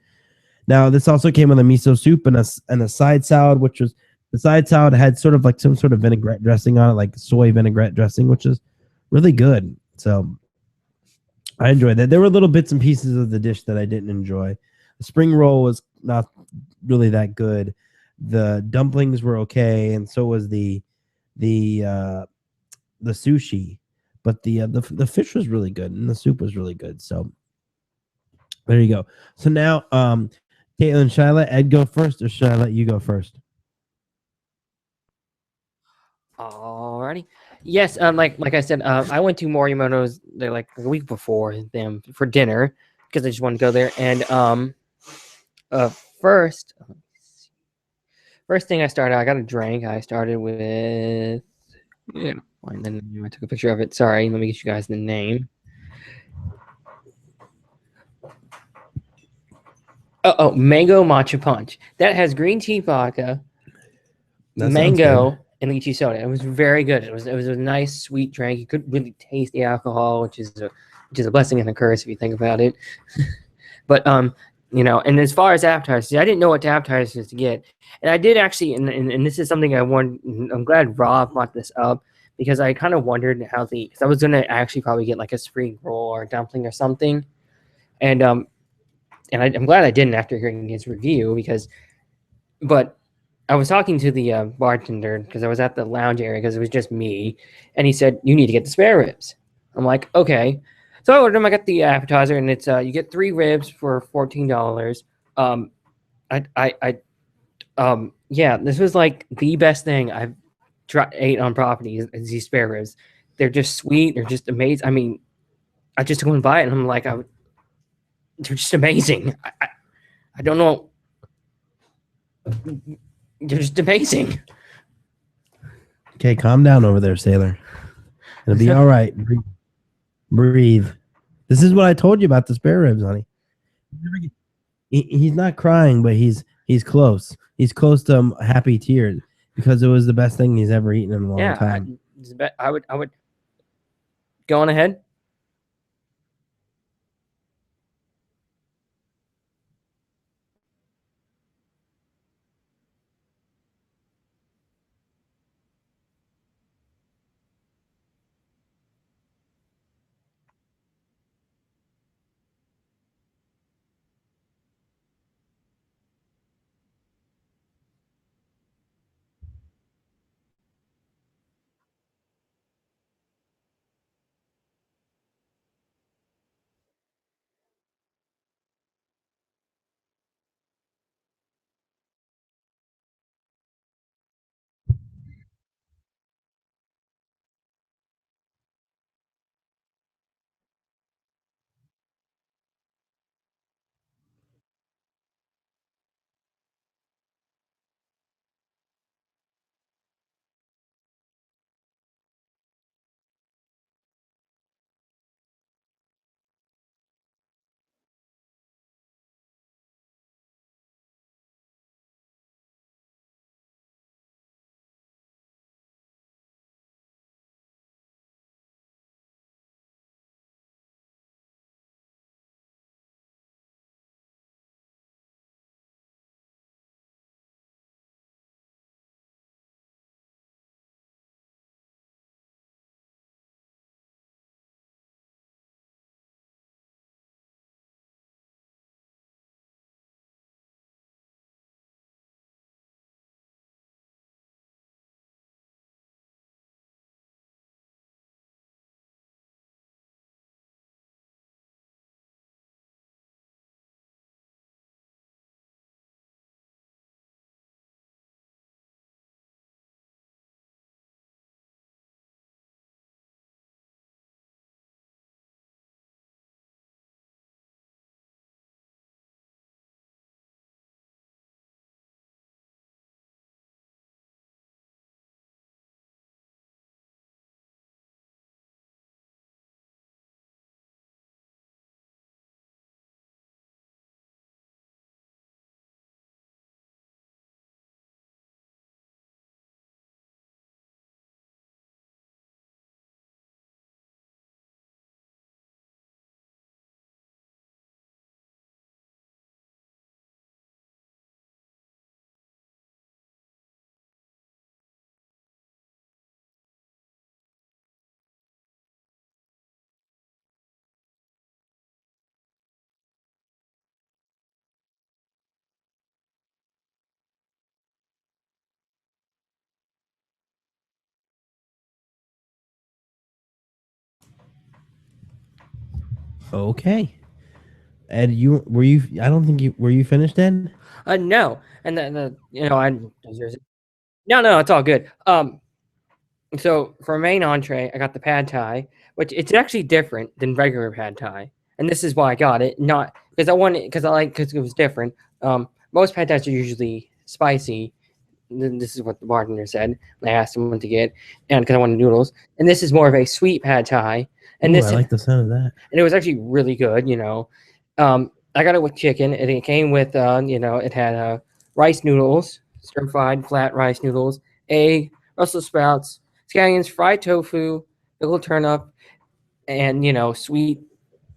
Speaker 6: Now, this also came with a miso soup and a side salad, which was the side salad had sort of like some sort of vinaigrette dressing on it, like soy vinaigrette dressing, which is really good. So I enjoyed that. There were little bits and pieces of the dish that I didn't enjoy. The spring roll was not really that good. The dumplings were okay, and so was the sushi. But the fish was really good, and the soup was really good. So there you go. So now, Caitlin, should I let Ed go first, or should I let you go first?
Speaker 7: Alrighty. Yes, like I said, I went to Morimoto's like a week before them for dinner because I just wanted to go there. And first thing I started, I got a drink. I started with and then I took a picture of it. Sorry, let me get you guys the name. Mango Matcha Punch. That has green tea vodka, mango, and lychee soda. It was very good. It was a nice sweet drink. You could really taste the alcohol, which is a blessing and a curse if you think about it. But and as far as appetizers, I didn't know what appetizers to get, and I did actually, and this is something I wanted. I'm glad Rob brought this up because I kind of wondered because I was gonna actually probably get like a spring roll or a dumpling or something, and I'm glad I didn't after hearing his review but I was talking to the bartender because I was at the lounge area because it was just me, and he said, you need to get the spare ribs. I'm like, okay. So I ordered them. I got the appetizer, and it's you get 3 ribs for $14. Yeah, this was like the best thing I've ate on property is these spare ribs. They're just sweet. They're just amazing. I mean, I just go and buy it, and I'm like, they're just amazing. I don't know. They're just amazing.
Speaker 6: Okay, calm down over there, sailor. It'll be all right. Breathe. This is what I told you about the spare ribs, honey. He's not crying, but he's close. He's close to happy tears because it was the best thing he's ever eaten in a long time.
Speaker 7: I would go on ahead.
Speaker 6: Okay. Ed, I don't think were you finished, Ed?
Speaker 7: No, and then no, it's all good. So for main entree, I got the pad thai, which it's actually different than regular pad thai, and this is why I got it. Not because I wanted, because it was different. Most pad thais are usually spicy. This is what the bartender said when I asked him what to get, and because I wanted noodles, and this is more of a sweet pad thai, and
Speaker 6: Ooh,
Speaker 7: this
Speaker 6: I like the sound of that.
Speaker 7: and it was actually really good. I got it with chicken, and it came with it had rice noodles, stir fried flat rice noodles, egg, Brussels sprouts, scallions, fried tofu, pickled turnip, and sweet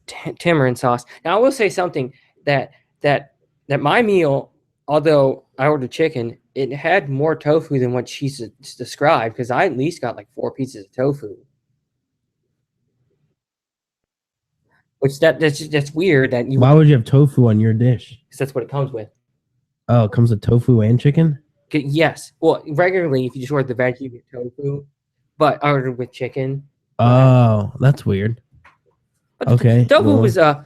Speaker 7: tamarind sauce. Now I will say something that that that my meal, although I ordered chicken, it had more tofu than what she described because I at least got like 4 pieces of tofu, which that's weird that you
Speaker 6: Why would you have tofu on your dish?
Speaker 7: because that's what it comes with.
Speaker 6: Oh, it comes with tofu and chicken?
Speaker 7: Yes, well, regularly if you just order the veggie, you get tofu, but I ordered with chicken.
Speaker 6: Oh, that's weird.
Speaker 7: But
Speaker 6: Okay.
Speaker 7: the tofu
Speaker 6: well,
Speaker 7: was I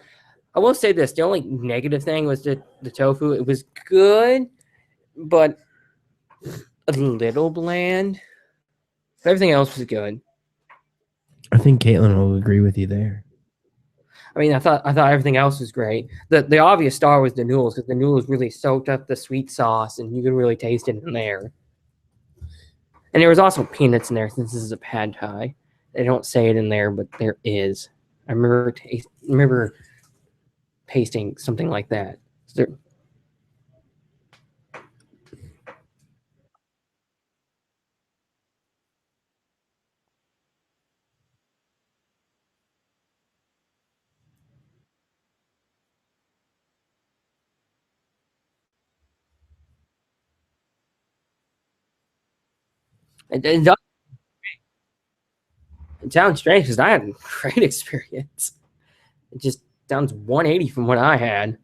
Speaker 7: will say this: the only negative thing was the tofu. It was good, but a little bland. Everything else was good.
Speaker 6: I think Caitlin will agree with you there.
Speaker 7: I mean, I thought everything else was great. The obvious star was the noodles because the noodles really soaked up the sweet sauce, and you could really taste it in there. And there was also peanuts in there since this is a pad thai. They don't say it in there, but there is. I remember tasting something like that. It sounds strange because I had a great experience. It just sounds 180 from what I had.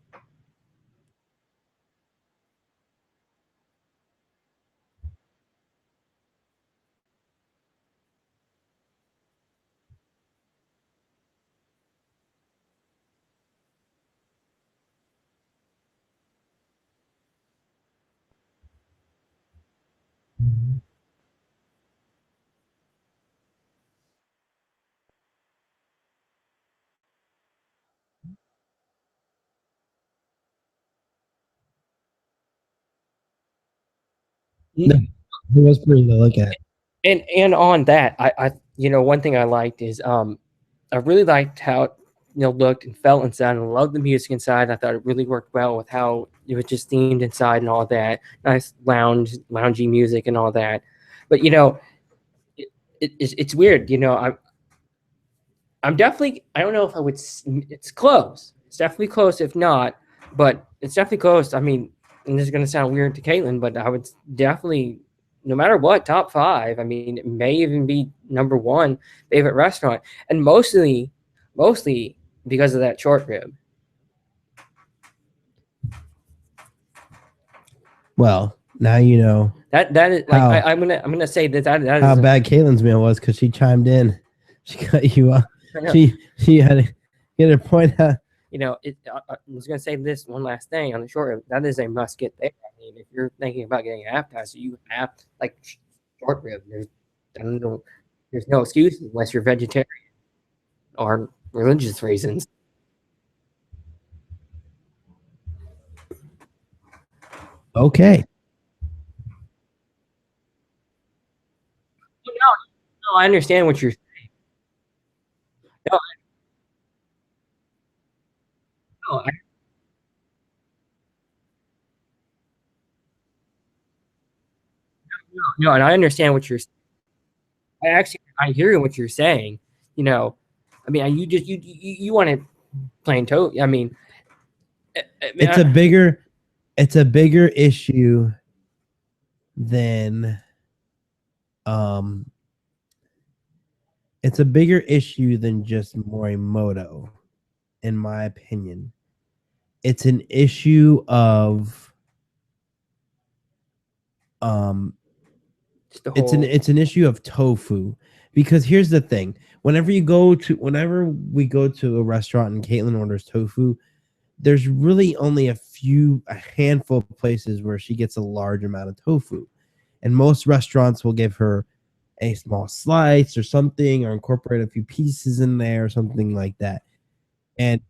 Speaker 6: No, it was pretty to look at.
Speaker 7: And on that, I one thing I liked is I really liked how it looked and felt inside. I loved the music inside. I thought it really worked well with how it was just themed inside and all that. Nice loungy music and all that. But it's weird. I'm definitely. I don't know if I would. It's close. It's definitely close. If not, but it's definitely close. I mean, and this is gonna sound weird to Caitlin, but I would definitely, no matter what, top 5. I mean, it may even be number 1 favorite restaurant, and mostly because of that short rib.
Speaker 6: Well, now you know
Speaker 7: That is like I'm gonna say that
Speaker 6: how
Speaker 7: is
Speaker 6: bad Caitlin's meal was because she chimed in. She cut you off.
Speaker 7: I know.
Speaker 6: She had to get her point out.
Speaker 7: I was gonna say this one last thing on the short rib. That is a must get there. I mean, if you're thinking about getting an appetizer, you have like short rib. There's no excuse unless you're vegetarian or religious reasons.
Speaker 6: Okay.
Speaker 7: No, I understand what you're saying. No, no, no, and I understand what you're. I hear what you're saying. I mean, you want to plain toast. I mean,
Speaker 6: It's a bigger issue than it's a bigger issue than just Morimoto, in my opinion. It's an issue of
Speaker 7: just the
Speaker 6: it's
Speaker 7: whole.
Speaker 6: an issue of tofu because here's the thing: whenever we go to a restaurant and Caitlin orders tofu, there's really only a handful of places where she gets a large amount of tofu, and most restaurants will give her a small slice or something, or incorporate a few pieces in there or something like that. And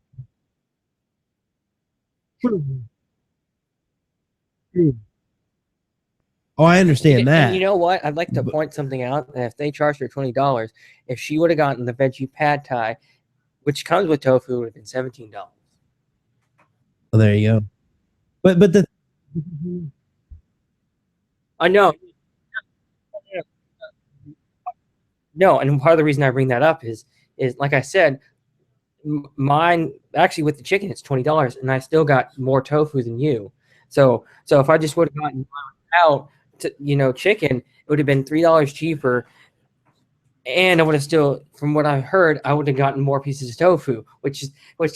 Speaker 6: oh, I understand that.
Speaker 7: And you know what? I'd like to
Speaker 6: But-
Speaker 7: point something out. That if they charged her $20, if she would have gotten the veggie pad thai, which comes with tofu, it would have been $17.
Speaker 6: Oh, there you go. But the
Speaker 7: I know. No, and part of the reason I bring that up is like I said, mine actually with the chicken it's $20, and I still got more tofu than you. So if I just would have gotten out to chicken, it would have been $3 cheaper, and I would have still, from what I heard, I would have gotten more pieces of tofu, which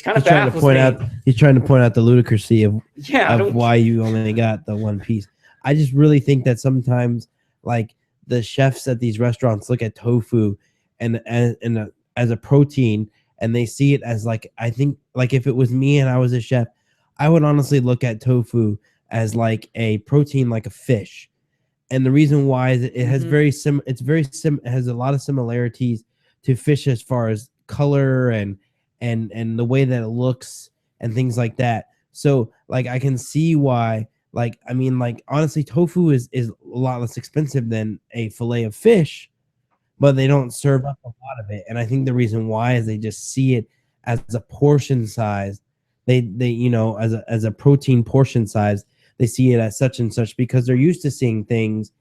Speaker 7: kind of baffles me.
Speaker 6: He's trying to point out the ludicrousy of
Speaker 7: Yeah,
Speaker 6: why you only got the one piece. I just really think that sometimes, like, the chefs at these restaurants look at tofu and as a protein, and they see it as, like, I think, like, if it was me and I was a chef, I would honestly look at tofu as like a protein, like a fish. And the reason why is it has it has a lot of similarities to fish as far as color and the way that it looks and things like that. So, like, I can see why, like, I mean, like, honestly, tofu is a lot less expensive than a fillet of fish, but they don't serve up a lot of it. And I think the reason why is they just see it as a portion size. They as a protein portion size, they see it as such and such because they're used to seeing things,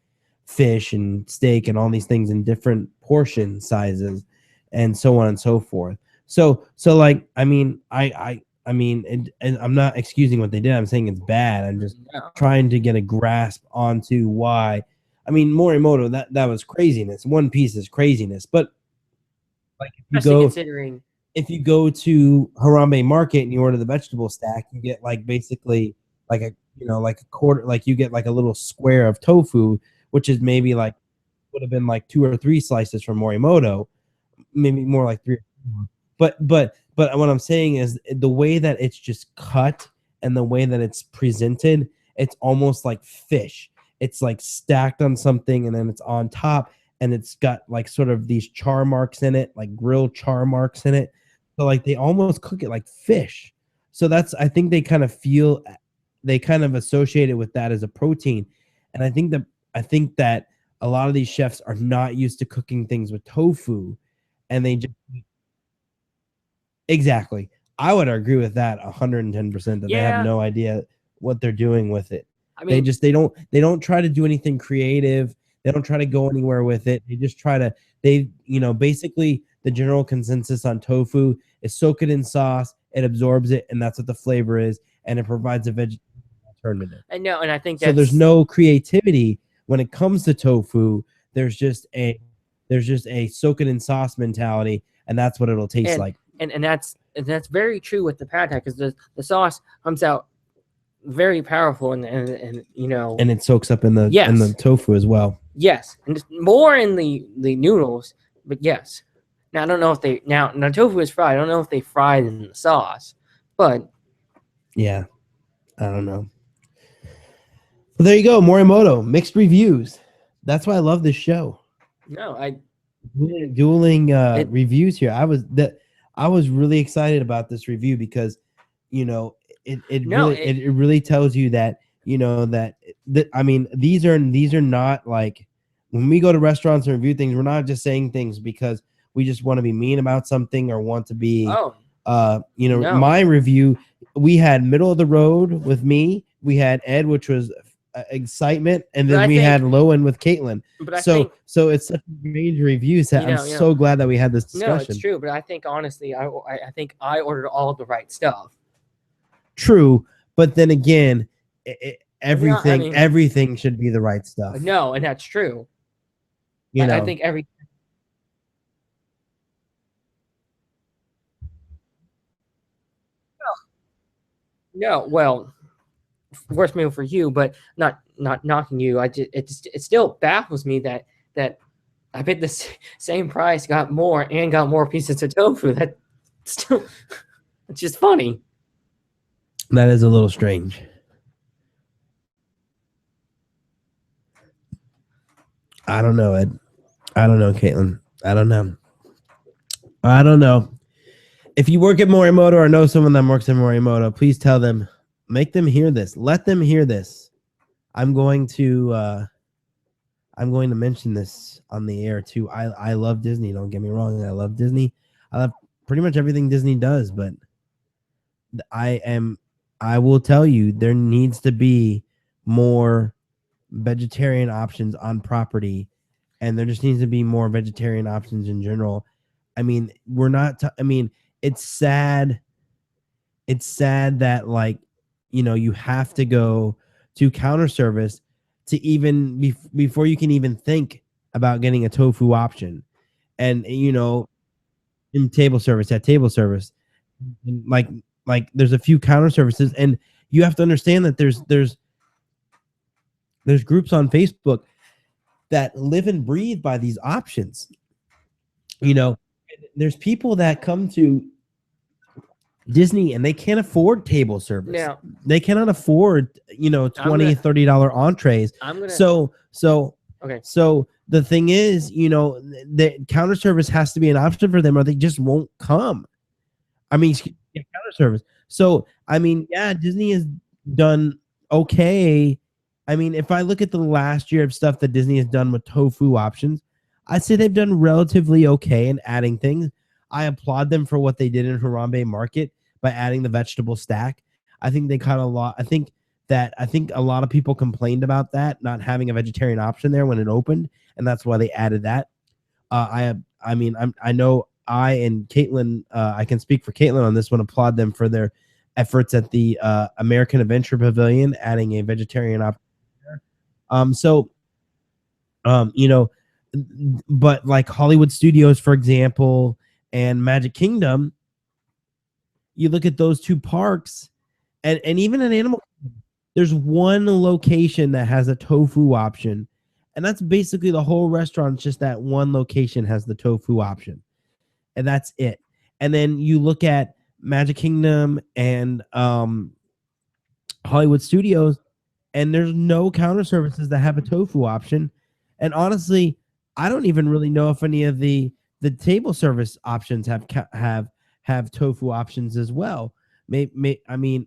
Speaker 6: fish and steak and all these things in different portion sizes and so on and so forth. So like, I mean, and I'm not excusing what they did. I'm saying it's bad. I'm just trying to get a grasp onto why. I mean, Morimoto, that was craziness. One piece is craziness, but like, if you go to Harambe Market and you order the vegetable stack, you get, like, basically like a like a quarter, like you get like a little square of tofu, which is maybe like would have been like 2 or 3 slices from Morimoto, maybe more like 3 or 4. But what I'm saying is the way that it's just cut and the way that it's presented, it's almost like fish. It's like stacked on something and then it's on top, and it's got like sort of these char marks in it, like grilled char marks in it. So, like, they almost cook it like fish. So I think they kind of associate it with that as a protein. And I think that a lot of these chefs are not used to cooking things with tofu, and they just exactly. I would agree with that 110%, that they have no idea what they're doing with it. I mean, they don't try to do anything creative. They don't try to go anywhere with it. They just try to basically the general consensus on tofu is soak it in sauce, it absorbs it, and that's what the flavor is, and it provides a vegetarian alternative.
Speaker 7: I know, and I think
Speaker 6: so. There's no creativity when it comes to tofu. There's just a soak it in sauce mentality, and that's what it'll taste like.
Speaker 7: And that's very true with the pad thai, because the sauce comes out very powerful and and
Speaker 6: it soaks up in the tofu as well.
Speaker 7: Yes, and just more in the noodles, but yes. Now I don't know if they now tofu is fried. I don't know if they fried in the sauce, but
Speaker 6: yeah, I don't know. Well, there you go, Morimoto, mixed reviews. That's why I love this show.
Speaker 7: No,
Speaker 6: dueling reviews here. I was really excited about this review because it really tells you that I mean, these are not like when we go to restaurants and review things, we're not just saying things because we just want to be mean about something or want to be my review. We had middle of the road with me. We had Ed, which was excitement, and then we had low end with Caitlin. So it's such great reviews that I'm so glad that we had this discussion.
Speaker 7: No, it's true, but I think honestly, I think I ordered all the right stuff.
Speaker 6: True, but then again, everything should be the right stuff.
Speaker 7: No, and that's true. I think No, well, worst meal for you, but not knocking you. It still baffles me that I paid the same price, got more pieces of tofu. That still, it's just funny.
Speaker 6: That is a little strange. I don't know, Ed. I don't know, Caitlin. I don't know. If you work at Morimoto or know someone that works at Morimoto, please tell them, make them hear this. Let them hear this. I'm going to mention this on the air too. I love Disney. Don't get me wrong. I love Disney. I love pretty much everything Disney does, but I will tell you, there needs to be more vegetarian options on property, and there just needs to be more vegetarian options in general. I mean, it's sad. It's sad that, like, you have to go to counter service to even before you can even think about getting a tofu option. And in table service, and like there's a few counter services, and you have to understand that there's groups on Facebook that live and breathe by these options. There's people that come to Disney and they can't afford table service.
Speaker 7: Now,
Speaker 6: they cannot afford, $20-$30 entrees. So
Speaker 7: okay.
Speaker 6: So the thing is, the counter service has to be an option for them, or they just won't come. I mean, counter service. So Disney has done okay. I mean, if I look at the last year of stuff that Disney has done with tofu options, I'd say they've done relatively okay in adding things. I applaud them for what they did in Harambe Market by adding the vegetable stack. I think they caught a lot. I think a lot of people complained about that, not having a vegetarian option there when it opened, and that's why they added that. I know I and Caitlin, I can speak for Caitlin on this one, applaud them for their efforts at the American Adventure Pavilion, adding a vegetarian option. But like Hollywood Studios, for example, and Magic Kingdom, you look at those two parks, and even in Animal Kingdom, there's one location that has a tofu option, and that's basically the whole restaurant. It's just that one location has the tofu option, and that's it. And then you look at Magic Kingdom and Hollywood Studios, and there's no counter services that have a tofu option. And honestly, I don't even really know if any of the table service options have tofu options as well. I mean,
Speaker 7: Hollywood.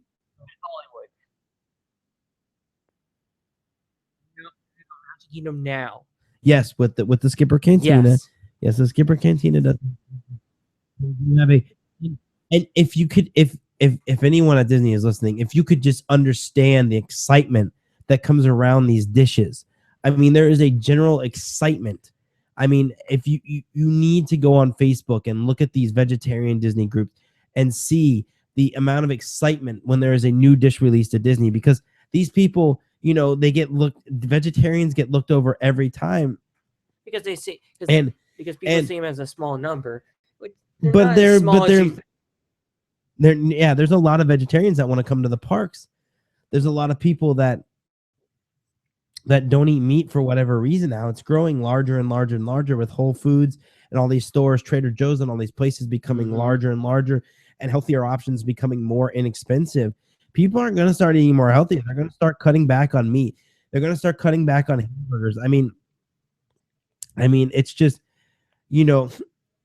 Speaker 7: Magic Kingdom now.
Speaker 6: Yes, with the Skipper Cantina.
Speaker 7: Yes,
Speaker 6: the Skipper Cantina does. You have and if you could, if anyone at Disney is listening, if you could just understand the excitement that comes around these dishes. I mean, there is a general excitement. I mean, if you need to go on Facebook and look at these vegetarian Disney groups and see the amount of excitement when there is a new dish released at Disney, because these people, vegetarians get looked over every time.
Speaker 7: Because they see, because people see them as a small number.
Speaker 6: There's a lot of vegetarians that want to come to the parks. There's a lot of people that don't eat meat for whatever reason now. It's growing larger and larger and larger with Whole Foods and all these stores, Trader Joe's and all these places becoming larger and larger, and healthier options becoming more inexpensive. People aren't going to start eating more healthy. They're going to start cutting back on meat. They're going to start cutting back on hamburgers. I mean, it's just,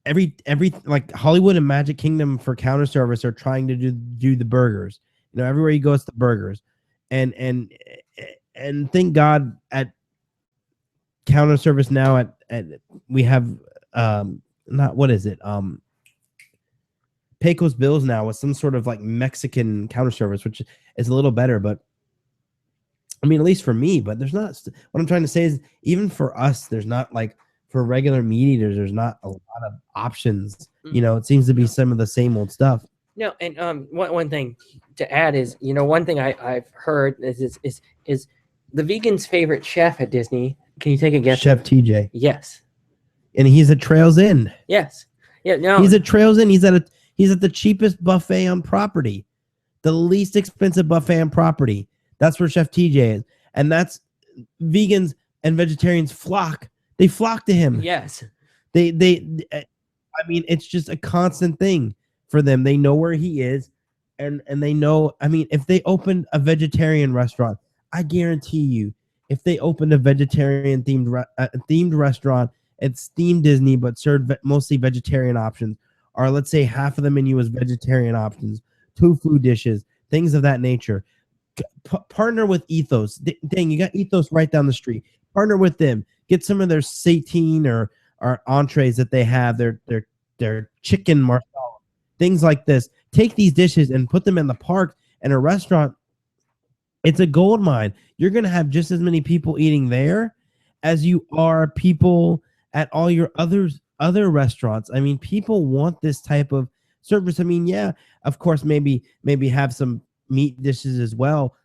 Speaker 6: every like Hollywood and Magic Kingdom for counter service are trying to do the burgers. Everywhere you go, it's the burgers. And thank God at counter service now at we have Pecos Bills now with some sort of like Mexican counter service, which is a little better, but I mean, at least for me, but there's not, what I'm trying to say is even for us, there's not like for regular meat eaters, there's not a lot of options. It seems to be some of the same old stuff.
Speaker 7: No, and one thing to add is, one thing I've heard is the vegan's favorite chef at Disney. Can you take a guess?
Speaker 6: Chef TJ.
Speaker 7: Yes.
Speaker 6: And he's at Trails Inn.
Speaker 7: Yes. Yeah. No.
Speaker 6: He's at Trails Inn. He's at the cheapest buffet on property, the least expensive buffet on property. That's where Chef TJ is, and that's vegans and vegetarians flock They flock to him.
Speaker 7: Yes.
Speaker 6: I mean, it's just a constant thing for them. They know where he is, and they know. I mean, if they opened a vegetarian restaurant, I guarantee you, if they opened a vegetarian themed restaurant, it's themed Disney, but served mostly vegetarian options, or let's say half of the menu was vegetarian options, tofu dishes, things of that nature. Partner with Ethos. Dang, you got Ethos right down the street. Partner with them. Get some of their satine or entrees that they have. Their chicken marsala, things like this. Take these dishes and put them in the park and a restaurant. It's a gold mine. You're gonna have just as many people eating there as you are people at all your other restaurants. I mean, people want this type of service. I mean, yeah, of course, maybe have some meat dishes as well.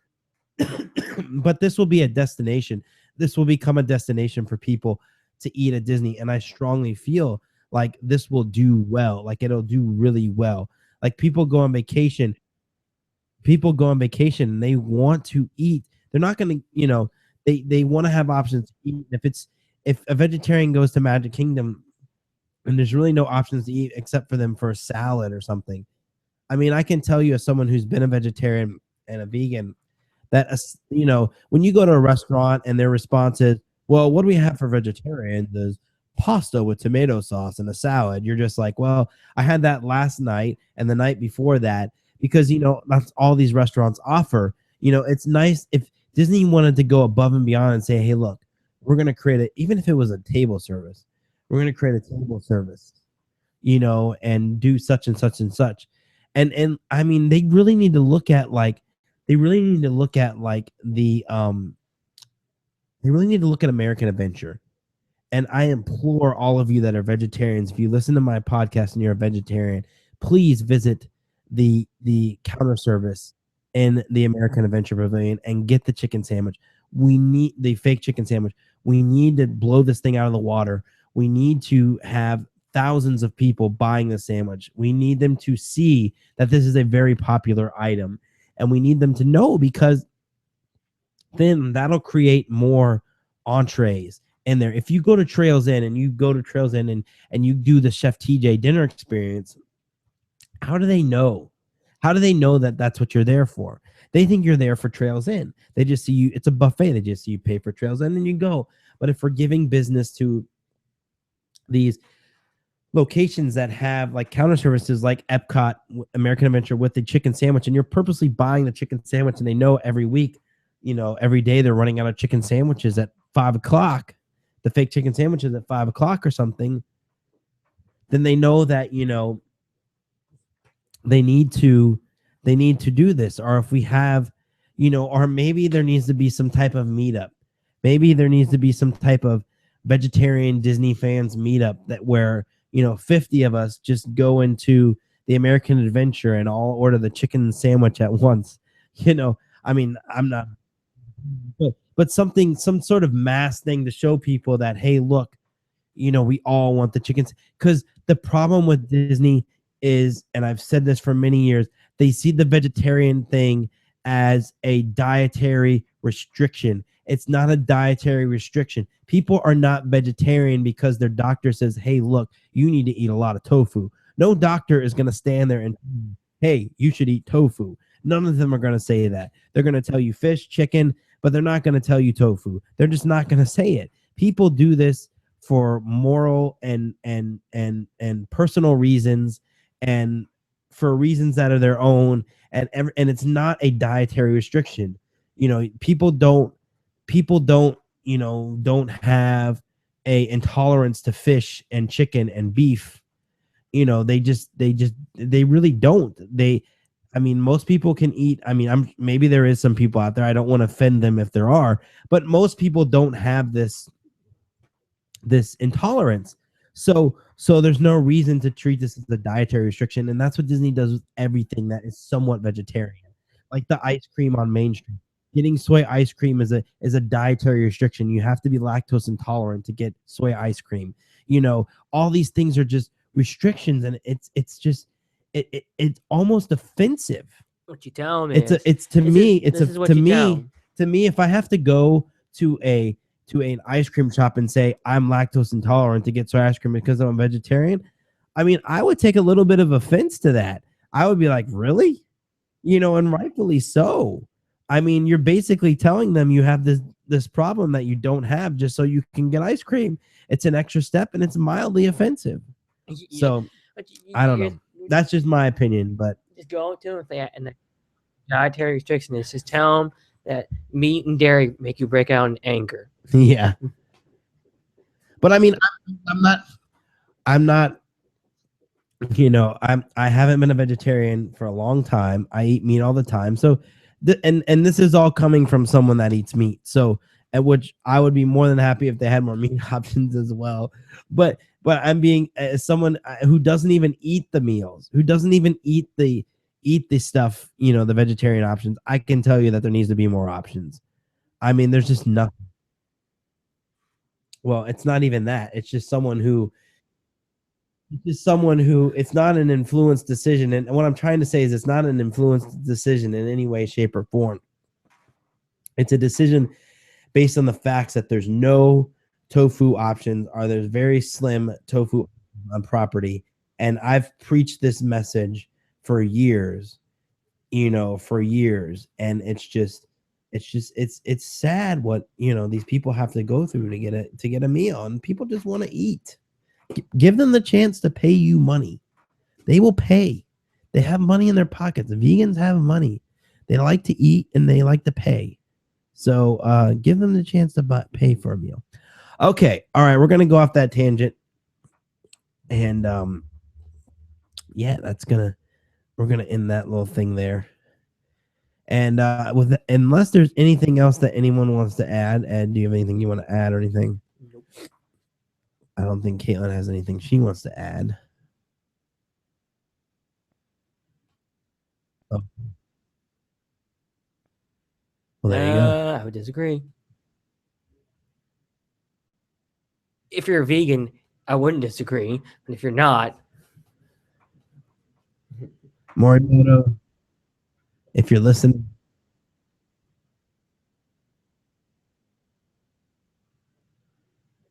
Speaker 6: But this will be a destination. This will become a destination for people to eat at Disney. And I strongly feel like this will do well. Like it'll do really well. Like people go on vacation and they want to eat. They're not going to, they want to have options to eat. If a vegetarian goes to Magic Kingdom and there's really no options to eat except for them for a salad or something. I mean, I can tell you as someone who's been a vegetarian and a vegan that, when you go to a restaurant and their response is, well, what do we have for vegetarians? There's pasta with tomato sauce and a salad. You're just like, well, I had that last night and the night before that because, that's all these restaurants offer. It's nice if Disney wanted to go above and beyond and say, hey, look, we're going to create it, even if it was a table service, we're going to create a table service, and do such and such and such. And I mean, they really need to look at they really need to look at American Adventure. And I implore all of you that are vegetarians, if you listen to my podcast and you're a vegetarian, please visit the counter service in the American Adventure Pavilion and get the chicken sandwich. We need the fake chicken sandwich. We need to blow this thing out of the water. We need to have thousands of people buying the sandwich. We need them to see that this is a very popular item. And we need them to know, because then that'll create more entrees in there. If you go to Trails Inn and you do the Chef TJ dinner experience, how do they know? How do they know that that's what you're there for? They think you're there for Trails Inn. They just see you. It's a buffet. They just see you pay for Trails Inn and you go. But if we're giving business to these locations that have counter services like Epcot, American Adventure with the chicken sandwich, and you're purposely buying the chicken sandwich, and they know every week, every day they're running out of chicken sandwiches at 5:00, the fake chicken sandwiches at 5:00 or something, then they know that, they need to do this. Or if we have, or maybe there needs to be some type of meetup. Maybe there needs to be some type of vegetarian Disney fans meetup where 50 of us just go into the American Adventure and all order the chicken sandwich at once. I mean, I'm not, but some sort of mass thing to show people that, hey, look, we all want the chickens. Because the problem with Disney is, and I've said this for many years, they see the vegetarian thing as a dietary restriction. It's not a dietary restriction. People are not vegetarian because their doctor says, hey, look, you need to eat a lot of tofu. No doctor is going to stand there and, hey, you should eat tofu. None of them are going to say that. They're going to tell you fish, chicken, but they're not going to tell you tofu. They're just not going to say it. People do this for moral and personal reasons, and for reasons that are their own, and it's not a dietary restriction. People don't have a intolerance to fish and chicken and beef. They really don't. Most people can eat. Maybe there is some people out there. I don't want to offend them if there are, but most people don't have this intolerance. So there's no reason to treat this as a dietary restriction. And that's what Disney does with everything that is somewhat vegetarian. Like the ice cream on Main Street. Getting soy ice cream is a dietary restriction. You have to be lactose intolerant to get soy ice cream. All these things are just restrictions, and it's almost offensive.
Speaker 7: What you tell me?
Speaker 6: To me, if I have to go to a to an ice cream shop and say, I'm lactose intolerant to get soy ice cream because I'm a vegetarian, I mean, I would take a little bit of offense to that. I would be like, really? And rightfully so. I mean, you're basically telling them you have this problem that you don't have just so you can get ice cream. It's an extra step and it's mildly offensive. So I don't know. That's just my opinion, but
Speaker 7: just go to them with that and the dietary restriction is just tell them that meat and dairy make you break out in anger.
Speaker 6: yeah. But I mean, I'm not. I haven't been a vegetarian for a long time. I eat meat all the time. So, and this is all coming from someone that eats meat. So, at which I would be more than happy if they had more meat options as well. But I'm being as someone who doesn't even eat the meals, who doesn't even eat the stuff, the vegetarian options. I can tell you that there needs to be more options. I mean, there's just nothing. Well, it's not even that. It's just someone who it's not an influenced decision. And what I'm trying to say is it's not an influenced decision in any way, shape, or form. It's a decision based on the facts that there's no tofu options, or there's very slim tofu on property. And I've preached this message for years, And it's sad what, these people have to go through to get a meal, and people just want to eat. Give them the chance to pay you money. They will pay. They have money in their pockets. Vegans have money. They like to eat and they like to pay. So give them the chance to pay for a meal. Okay. All right. We're going to go off that tangent. And we're going to end that little thing there. And unless there's anything else that anyone wants to add, Ed, do you have anything you want to add or anything?
Speaker 7: Nope.
Speaker 6: I don't think Caitlin has anything she wants to add. Oh. Well, there you go.
Speaker 7: I would disagree. If you're a vegan, I wouldn't disagree. But if you're not,
Speaker 6: Morimoto, if you're listening,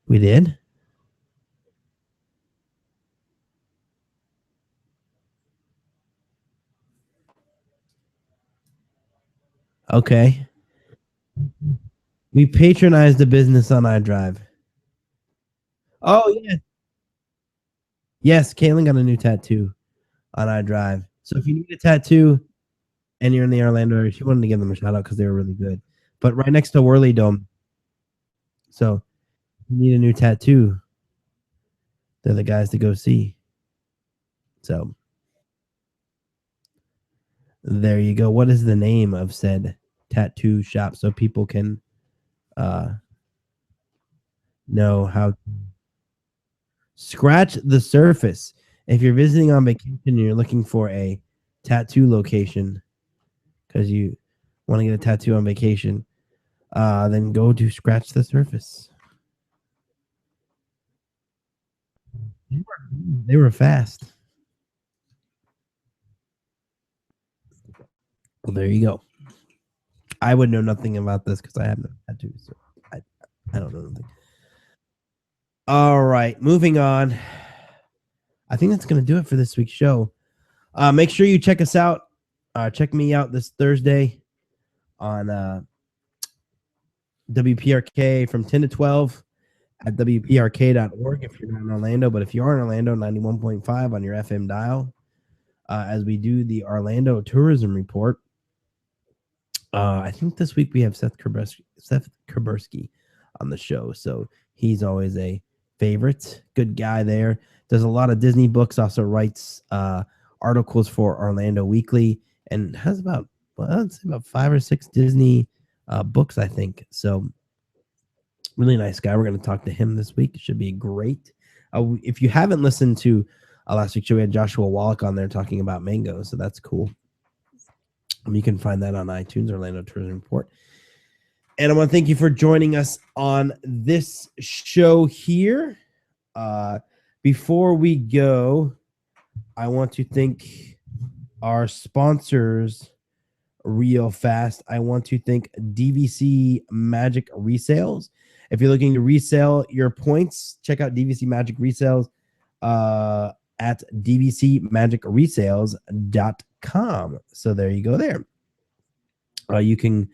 Speaker 6: we did. Okay. We patronized the business on iDrive. Oh, yeah. Yes, Caitlin got a new tattoo on iDrive. So if you need a tattoo and you're in the Orlando area, she wanted to give them a shout out because they were really good. But right next to Whirly Dome. So if you need a new tattoo, they're the guys to go see. So there you go. What is the name of said tattoo shop so people can know how to scratch the surface? If you're visiting on vacation and you're looking for a tattoo location because you want to get a tattoo on vacation, then go to Scratch the Surface. They were fast. Well, there you go. I would know nothing about this because I have no tattoos. So I don't know nothing. All right, moving on. I think that's going to do it for this week's show. Make sure you check us out. Check me out this Thursday on WPRK from 10 to 12 at WPRK.org if you're not in Orlando. But if you are in Orlando, 91.5 on your FM dial as we do the Orlando Tourism Report. I think this week we have Seth Kubersky on the show. So he's always a favorite. Good guy there. Does a lot of Disney books, also writes articles for Orlando Weekly, and has about 5 or 6 Disney books, I think. So really nice guy. We're going to talk to him this week. It should be great. If you haven't listened to last week's show, we had Joshua Wallach on there talking about mango, so that's cool. You can find that on iTunes, Orlando Tourism Report. And I want to thank you for joining us on this show here. Before we go, I want to thank our sponsors real fast. I want to thank DVC Magic Resales. If you're looking to resell your points, check out DVC Magic Resales at dvcmagicresales.com. So there you go there. You can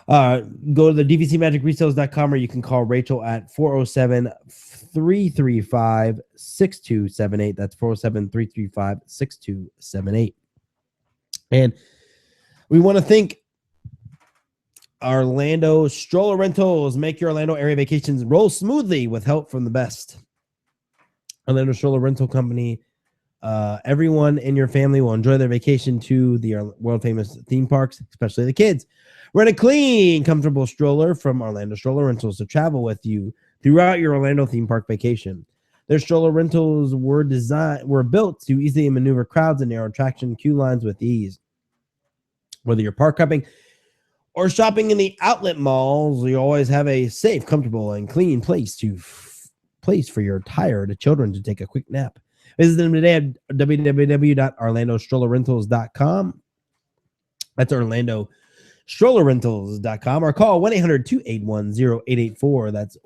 Speaker 6: go to the dvcmagicresales.com, or you can call Rachel at 407-335-6278. That's 407-335-6278. And we want to thank Orlando Stroller Rentals. Make your Orlando area vacations roll smoothly with help from the best. Orlando Stroller Rental Company. Everyone in your family will enjoy their vacation to the world famous theme parks, especially the kids. Rent a clean, comfortable stroller from Orlando Stroller Rentals to travel with you throughout your Orlando theme park vacation. Their stroller rentals were built to easily maneuver crowds and narrow attraction queue lines with ease. Whether you're park hopping or shopping in the outlet malls, you always have a safe, comfortable, and clean place for your tired children to take a quick nap. Visit them today at www.orlandostrollerrentals.com. That's orlandostrollerrentals.com, or call 1-800-281-0884. That's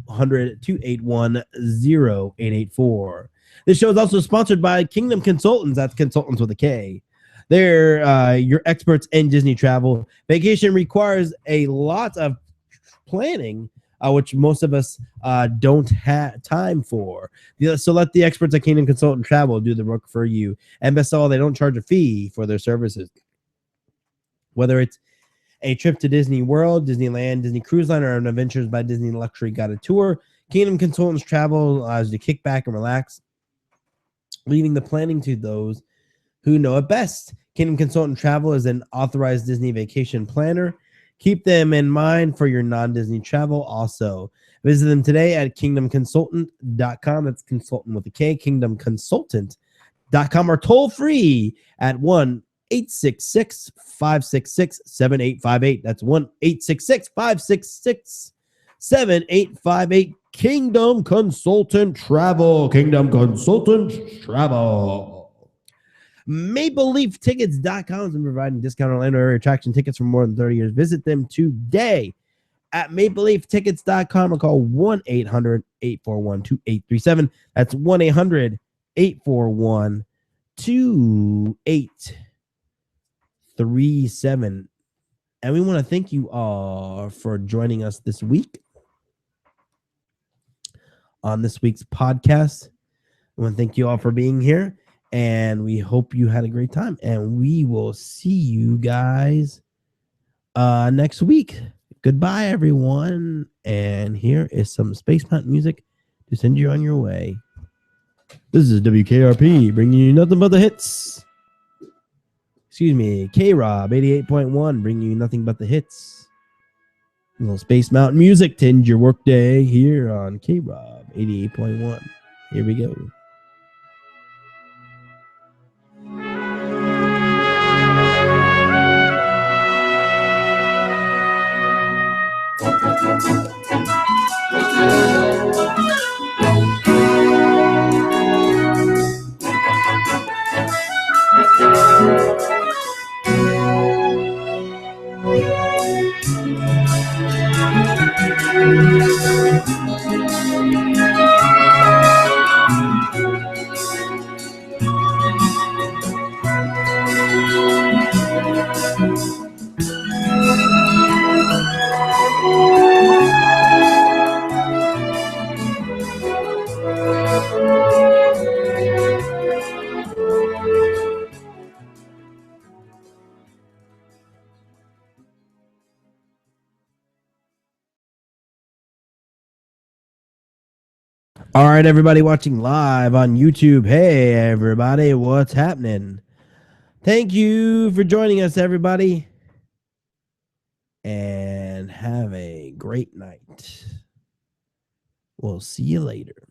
Speaker 6: 1-800-281-0884. This show is also sponsored by Kingdom Consultants. That's consultants with a K. They're your experts in Disney travel. Vacation requires a lot of planning, which most of us don't have time for. So let the experts at Kingdom Consultant Travel do the work for you. And best of all, they don't charge a fee for their services. Whether it's a trip to Disney World, Disneyland, Disney Cruise Line, or an Adventures by Disney Luxury Guided Tour, Kingdom Consultants Travel allows you to kick back and relax, leaving the planning to those who know it best. Kingdom Consultant Travel is an authorized Disney vacation planner. Keep them in mind for your non-Disney travel also. Visit them today at kingdomconsultant.com. That's consultant with a K, kingdomconsultant.com, or toll free at 1-866-566-7858. That's 1-866-566-7858. Kingdom Consultant Travel. Kingdom Consultant Travel. MapleLeafTickets.com has been providing discount Orlando area attraction tickets for more than 30 years. Visit them today at MapleLeafTickets.com or call 1-800-841-2837. That's 1-800-841-2837. And we want to thank you all for joining us this week on this week's podcast. I want to thank you all for being here. And we hope you had a great time. And we will see you guys next week. Goodbye, everyone. And here is some Space Mountain music to send you on your way. This is WKRP bringing you nothing but the hits. Excuse me, K-Rob 88.1 bringing you nothing but the hits. A little Space Mountain music to end your workday here on K-Rob 88.1. Here we go. All right, everybody watching live on YouTube. Hey, everybody, what's happening? Thank you for joining us, everybody. And have a great night. We'll see you later.